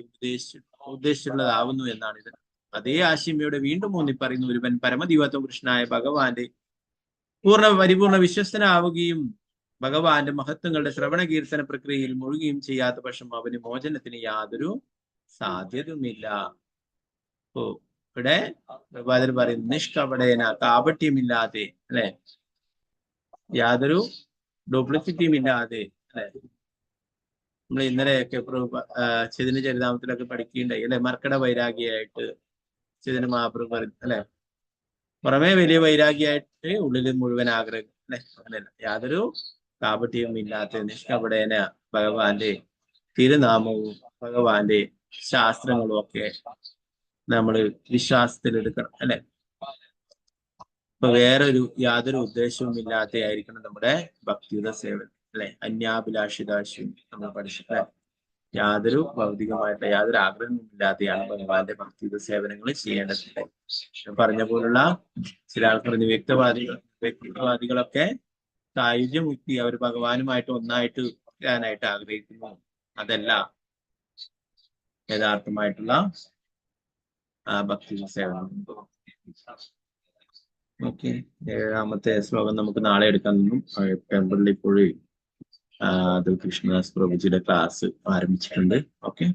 ഉദ്ദേശിച്ചുള്ളതാവുന്നു എന്നാണ് ഇത്. അതേ ആശയമയോടെ വീണ്ടും ഊന്നി പറയുന്നു, ഒരുവൻ പരമദിവത്വ കൃഷ്ണനായ ഭഗവാന്റെ പരിപൂർണ വിശ്വസ്തനാവുകയും ഭഗവാന്റെ മഹത്വങ്ങളുടെ ശ്രവണ കീർത്തന പ്രക്രിയയിൽ മുഴുകുകയും ചെയ്യാത്ത പക്ഷം അവന് മോചനത്തിന് യാതൊരു സാധ്യതയുമില്ല. ഓ, ഇവിടെ പ്രഭാതർ പറയുന്നു നിഷ്കപടേന, കാപട്യമില്ലാതെ, അല്ലെ? യാതൊരു ഡ്യൂപ്ലിസിറ്റിയും ഇല്ലാതെ, അല്ലെ? നമ്മൾ ഇന്നലെയൊക്കെ ചൈതന്യ ചരിതാമത്തിലൊക്കെ പഠിക്കുകയുണ്ടായി, അല്ലെ? മർക്കട വൈരാഗിയായിട്ട് ചൈതന്യ മഹാപ്രഭു പറയും, അല്ലെ? പുറമേ വലിയ വൈരാഗിയായിട്ട് ഉള്ളിൽ മുഴുവൻ ആഗ്രഹം, അല്ലെ? അങ്ങനെയല്ല, യാതൊരു കാപട്യവും ഇല്ലാത്ത നിഷ്കപടേന ഭഗവാന്റെ തിരുനാമവും ഭഗവാന്റെ ശാസ്ത്രങ്ങളും ഒക്കെ നമ്മൾ വിശ്വാസത്തിലെടുക്കണം, അല്ലെ? ഇപ്പൊ യാതൊരു ഉദ്ദേശവും ഇല്ലാതെ ആയിരിക്കണം നമ്മുടെ ഭക്തിയുടെ സേവനം, അല്ലെ? അന്യാഭിലാഷിതാശയും നമ്മൾ പഠിച്ചിട്ട് യാതൊരു ഭൗതികമായിട്ട് യാതൊരു ആഗ്രഹവും ഇല്ലാതെയാണ് ഭഗവാന്റെ ഭക്തിയുടെ സേവനങ്ങൾ ചെയ്യേണ്ടത്. പറഞ്ഞ പോലുള്ള ചില ആൾക്കാർ വ്യക്തിവാദികളൊക്കെ സായുജ്യമുക്തി അവർ ഭഗവാനുമായിട്ട് ഒന്നായിട്ട് ഇരിക്കാനായിട്ട് ആഗ്രഹിക്കുന്നു. അതല്ല യഥാർത്ഥമായിട്ടുള്ള ഭക്തി സേവനം. ഓക്കെ, 7ാമത്തെ ശ്ലോകം നമുക്ക് നാളെ എടുക്കാൻ നിന്നും. ടെമ്പിളിൽ ഇപ്പോഴും അത് കൃഷ്ണദാസ് പ്രഭുജിയുടെ ക്ലാസ് ആരംഭിച്ചിട്ടുണ്ട്. ഓക്കെ,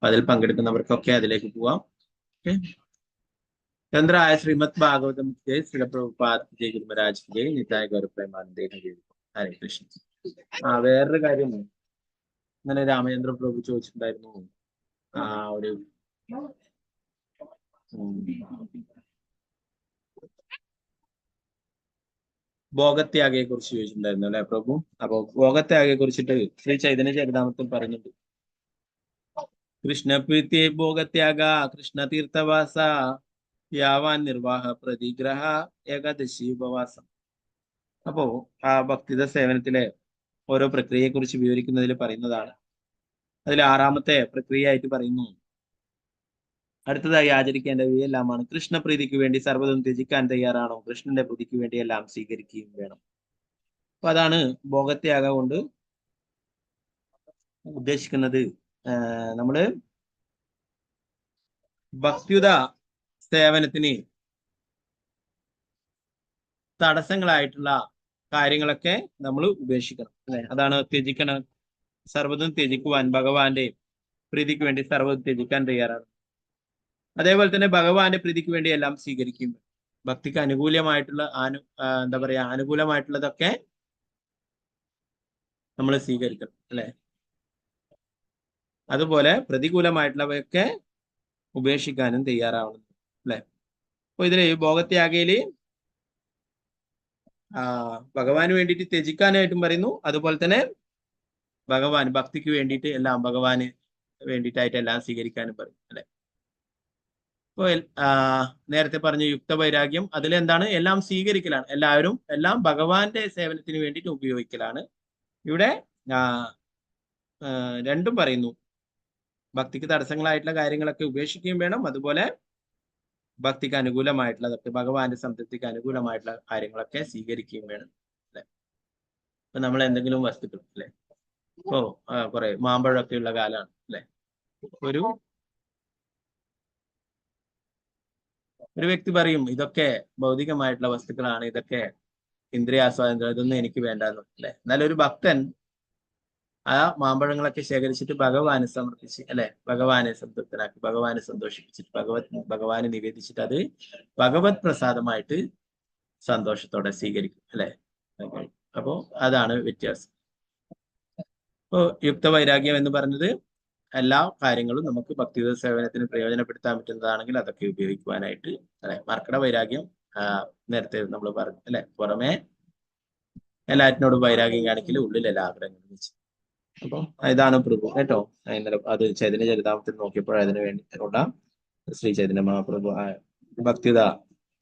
അതിൽ പങ്കെടുക്കുന്നവർക്കൊക്കെ അതിലേക്ക് പോവാം. ഓക്കെ, ചന്ദ്രായ ശ്രീമദ് ഭാഗവതം ജയ്, ശ്രീല പ്രഭുപാദ് ജയ്, ഗുരു മഹാരാജ് ജയ്, നിതായ ഗൗരപ്രേമാനന്ദേ ജയ്. ഹരേ കൃഷ്ണ. വേറൊരു കാര്യം ഇന്നലെ രാമചന്ദ്ര പ്രഭു ചോദിച്ചിട്ടുണ്ടായിരുന്നു. ഒരു ഭോഗത്യാഗയെ കുറിച്ച് ചോദിച്ചിട്ടുണ്ടായിരുന്നു അല്ലെ പ്രഭു. അപ്പൊ ഭോഗത്യാഗയെ കുറിച്ചിട്ട് ശ്രീ ചൈതന്യ ചരിതാമത്തിൽ പറയുന്നുണ്ട്. കൃഷ്ണപ്രീത്യ ഭോഗത്യാഗ കൃഷ്ണ തീർത്ഥവാസ യാവാൻ നിർവാഹ പ്രതിഗ്രഹ ഏകാദശി ഉപവാസം. അപ്പോ ആ ഭക്തിത സേവനത്തിലെ ഓരോ പ്രക്രിയയെ കുറിച്ച് വിവരിക്കുന്നതിൽ പറയുന്നതാണ്. അതിൽ 6ാമത്തെ പ്രക്രിയയായിട്ട് പറയുന്നു, അടുത്തതായി ആചരിക്കേണ്ടത് എല്ലാമാണ് കൃഷ്ണപ്രീതിക്ക് വേണ്ടി സർവ്വതും ത്യജിക്കാൻ തയ്യാറാണോ, കൃഷ്ണന്റെ പ്രീതിക്ക് വേണ്ടി എല്ലാം സ്വീകരിക്കുകയും വേണം. അപ്പൊ അതാണ് ഭോഗത്യാഗ കൊണ്ട് ഉദ്ദേശിക്കുന്നത്. നമ്മള് ഭക്തിയുത സേവനത്തിന് തടസ്സങ്ങളായിട്ടുള്ള കാര്യങ്ങളൊക്കെ നമ്മൾ ഉപേക്ഷിക്കണം അല്ലെ. അതാണ് ത്യജിക്കണം. സർവ്വതും ത്യജിക്കുവാൻ, ഭഗവാന്റെ പ്രീതിക്ക് വേണ്ടി സർവ്വതും ത്യജിക്കാൻ തയ്യാറാണ്. അതേപോലെ തന്നെ ഭഗവാന്റെ പ്രീതിക്ക് വേണ്ടി എല്ലാം സ്വീകരിക്കും. ഭക്തിക്ക് അനുകൂലമായിട്ടുള്ള എന്താ പറയാ, അനുകൂലമായിട്ടുള്ളതൊക്കെ നമ്മൾ സ്വീകരിക്കണം അല്ലെ. അതുപോലെ പ്രതികൂലമായിട്ടുള്ളവയൊക്കെ ഉപേക്ഷിക്കാനും തയ്യാറാവണം അല്ലെ. അപ്പൊ ഇതില് ഭോഗത്യാഗയില് ഭഗവാന് വേണ്ടിയിട്ട് ത്യജിക്കാനായിട്ടും പറയുന്നു. അതുപോലെ തന്നെ ഭഗവാൻ ഭക്തിക്ക് വേണ്ടിയിട്ട് എല്ലാം, ഭഗവാന് വേണ്ടിയിട്ടായിട്ട് എല്ലാം സ്വീകരിക്കാനും പറയും അല്ലെ. ഇപ്പൊ നേരത്തെ പറഞ്ഞ യുക്തവൈരാഗ്യം അതിലെന്താണ്, എല്ലാം സ്വീകരിക്കലാണ്. എല്ലാം ഭഗവാന്റെ സേവനത്തിന് വേണ്ടിയിട്ട് ഉപയോഗിക്കലാണ്. ഇവിടെ രണ്ടും പറയുന്നു. ഭക്തിക്ക് തടസ്സങ്ങളായിട്ടുള്ള കാര്യങ്ങളൊക്കെ ഉപേക്ഷിക്കുകയും വേണം. അതുപോലെ ഭക്തിക്ക് അനുകൂലമായിട്ടുള്ളതൊക്കെ, ഭഗവാന്റെ സംതൃപ്തിക്ക് അനുകൂലമായിട്ടുള്ള കാര്യങ്ങളൊക്കെ സ്വീകരിക്കുകയും വേണം അല്ലെ. ഇപ്പൊ നമ്മൾ എന്തെങ്കിലും വസ്തുക്കൾ അല്ലെ, ഇപ്പോ കുറെ മാമ്പഴമൊക്കെ ഉള്ള കാലമാണ് അല്ലെ. ഒരു വ്യക്തി പറയും ഇതൊക്കെ ഭൗതികമായിട്ടുള്ള വസ്തുക്കളാണ്, ഇതൊക്കെ ഇന്ദ്രിയാസ്വാതന്ത്ര്യം, ഇതൊന്നും എനിക്ക് വേണ്ടെന്ന് അല്ലെ. എന്നാലും ഒരു ഭക്തൻ ആ മാമ്പഴങ്ങളൊക്കെ ശേഖരിച്ചിട്ട് ഭഗവാന് സമർപ്പിച്ച് അല്ലെ, ഭഗവാനെ സംതൃപ്തനാക്കി, ഭഗവാനെ സന്തോഷിപ്പിച്ചിട്ട് ഭഗവാനെ നിവേദിച്ചിട്ട് അത് ഭഗവത് പ്രസാദമായിട്ട് സന്തോഷത്തോടെ സ്വീകരിക്കും അല്ലെ. അപ്പോ അതാണ് വ്യത്യാസം. ഇപ്പോ യുക്തവൈരാഗ്യം എന്ന് പറഞ്ഞത് എല്ലാ കാര്യങ്ങളും നമുക്ക് ഭക്തിയുത സേവനത്തിന് പ്രയോജനപ്പെടുത്താൻ പറ്റുന്നതാണെങ്കിൽ അതൊക്കെ ഉപയോഗിക്കുവാനായിട്ട് അല്ലെ. മർക്കട വൈരാഗ്യം നേരത്തെ നമ്മൾ പറഞ്ഞു അല്ലെ, പുറമെ എല്ലാറ്റിനോടും വൈരാഗ്യം കാണിക്കല്, ഉള്ളിൽ എല്ലാ ആഗ്രഹങ്ങളും വെച്ച്. അപ്പൊ ഇതാണ് പ്രഭു കേട്ടോ. ഇന്നലെ അത് ചൈതന്യ ചരിതാമത്തിൽ നോക്കിയപ്പോൾ അതിനു വേണ്ടിയിട്ടുള്ള ശ്രീ ചൈതന്യ മഹാപ്രഭു ഭക്തിയുത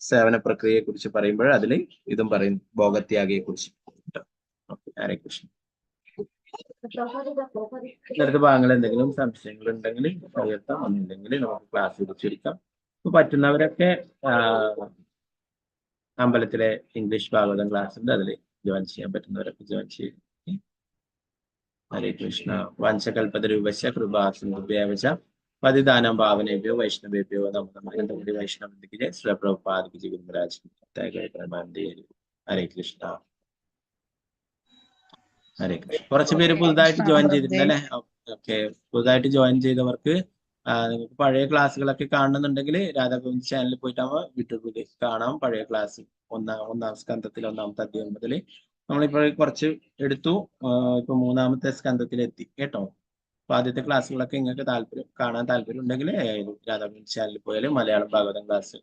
സേവന പ്രക്രിയയെ കുറിച്ച് പറയുമ്പോൾ അതിൽ ഇതും പറയും, ഭോഗത്യാഗയെ കുറിച്ച്. ഹരേ കൃഷ്ണ. ഇന്നത്തെ ഭാഗങ്ങൾ എന്തെങ്കിലും സംശയങ്ങൾ ഉണ്ടെങ്കിൽ ഉയർത്താം, ഒന്നുണ്ടെങ്കിൽ നമുക്ക് ക്ലാസ് ചുരുക്കാം. ഇപ്പൊ പറ്റുന്നവരൊക്കെ അമ്പലത്തിലെ ഇംഗ്ലീഷ് ഭാഗവതം ക്ലാസ് ഉണ്ട്, അതിൽ ജോയിൻ ചെയ്യാൻ പറ്റുന്നവരൊക്കെ ജോയിൻ ചെയ്യും. ഹരേ കൃഷ്ണ. വംശകൽപതരൂപശ്ച കൃപാസിന്ദുഭ്യേവച പതിദാനം ഭാവനേഭ്യോ വൈഷ്ണവേഭ്യോ നമോ നമഃ. വൈഷ്ണവ ശ്രീ പ്രഭുപാദ് ജി, ഗുരു മഹാരാജ്. ഹരേ കൃഷ്ണ. ഹരേ കൃഷ്ണ. കുറച്ച് പേര് പുതുതായിട്ട് ജോയിൻ ചെയ്തിട്ടുണ്ട് അല്ലെ. ഓക്കെ, പുതുതായിട്ട് ജോയിൻ ചെയ്തവർക്ക് നിങ്ങൾക്ക് പഴയ ക്ലാസ്സുകളൊക്കെ കാണുന്നുണ്ടെങ്കിൽ രാധാഗോവിന്ദ് ചാനലിൽ പോയിട്ടാകുമ്പോൾ യൂട്യൂബിൽ കാണാം. പഴയ ക്ലാസ് ഒന്നാം സ്കന്ധത്തിൽ 1ാമത്തെ അധ്യായം മുതൽ നമ്മളിപ്പോൾ കുറച്ച് എടുത്തു. ഇപ്പൊ 3ാമത്തെ സ്കന്ധത്തിലെത്തി കേട്ടോ. അപ്പൊ ആദ്യത്തെ ക്ലാസ്സുകളൊക്കെ നിങ്ങൾക്ക് കാണാൻ താല്പര്യം ഉണ്ടെങ്കിൽ രാധാഗോവിന്ദ് ചാനലിൽ പോയാൽ മലയാളം ഭാഗവതം ക്ലാസ്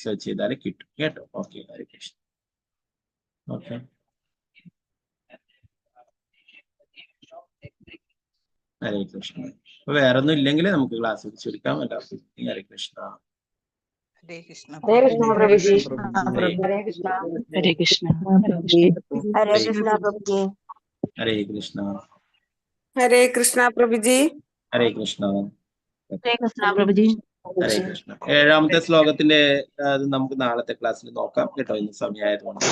സെർച്ച് ചെയ്താൽ കിട്ടും കേട്ടോ. ഓക്കെ, ഹരേ കൃഷ്ണ. ഓക്കെ, ഹരേ കൃഷ്ണ. അപ്പൊ വേറെ ഒന്നും ഇല്ലെങ്കിൽ നമുക്ക് ക്ലാസ് ചുരുക്കാം. എല്ലാവർക്കും ഹരേ കൃഷ്ണ. ഹരേ കൃഷ്ണ. ഹരേ കൃഷ്ണ പ്രഭുജി. ഹരേ കൃഷ്ണ. ഹരേ കൃഷ്ണ. ഹരേ കൃഷ്ണ പ്രഭുജി. ഹരേ കൃഷ്ണ. ഹരേ കൃഷ്ണ പ്രഭുജി. ഹരേ കൃഷ്ണ. ഹരേ കൃഷ്ണ പ്രഭുജി. ഹരേ കൃഷ്ണ. 7ാമത്തെ ശ്ലോകത്തിന്റെ അത് നമുക്ക് നാളത്തെ ക്ലാസ്സിൽ നോക്കാം കേട്ടോ. ഇന്ന് സമയമായതുകൊണ്ട്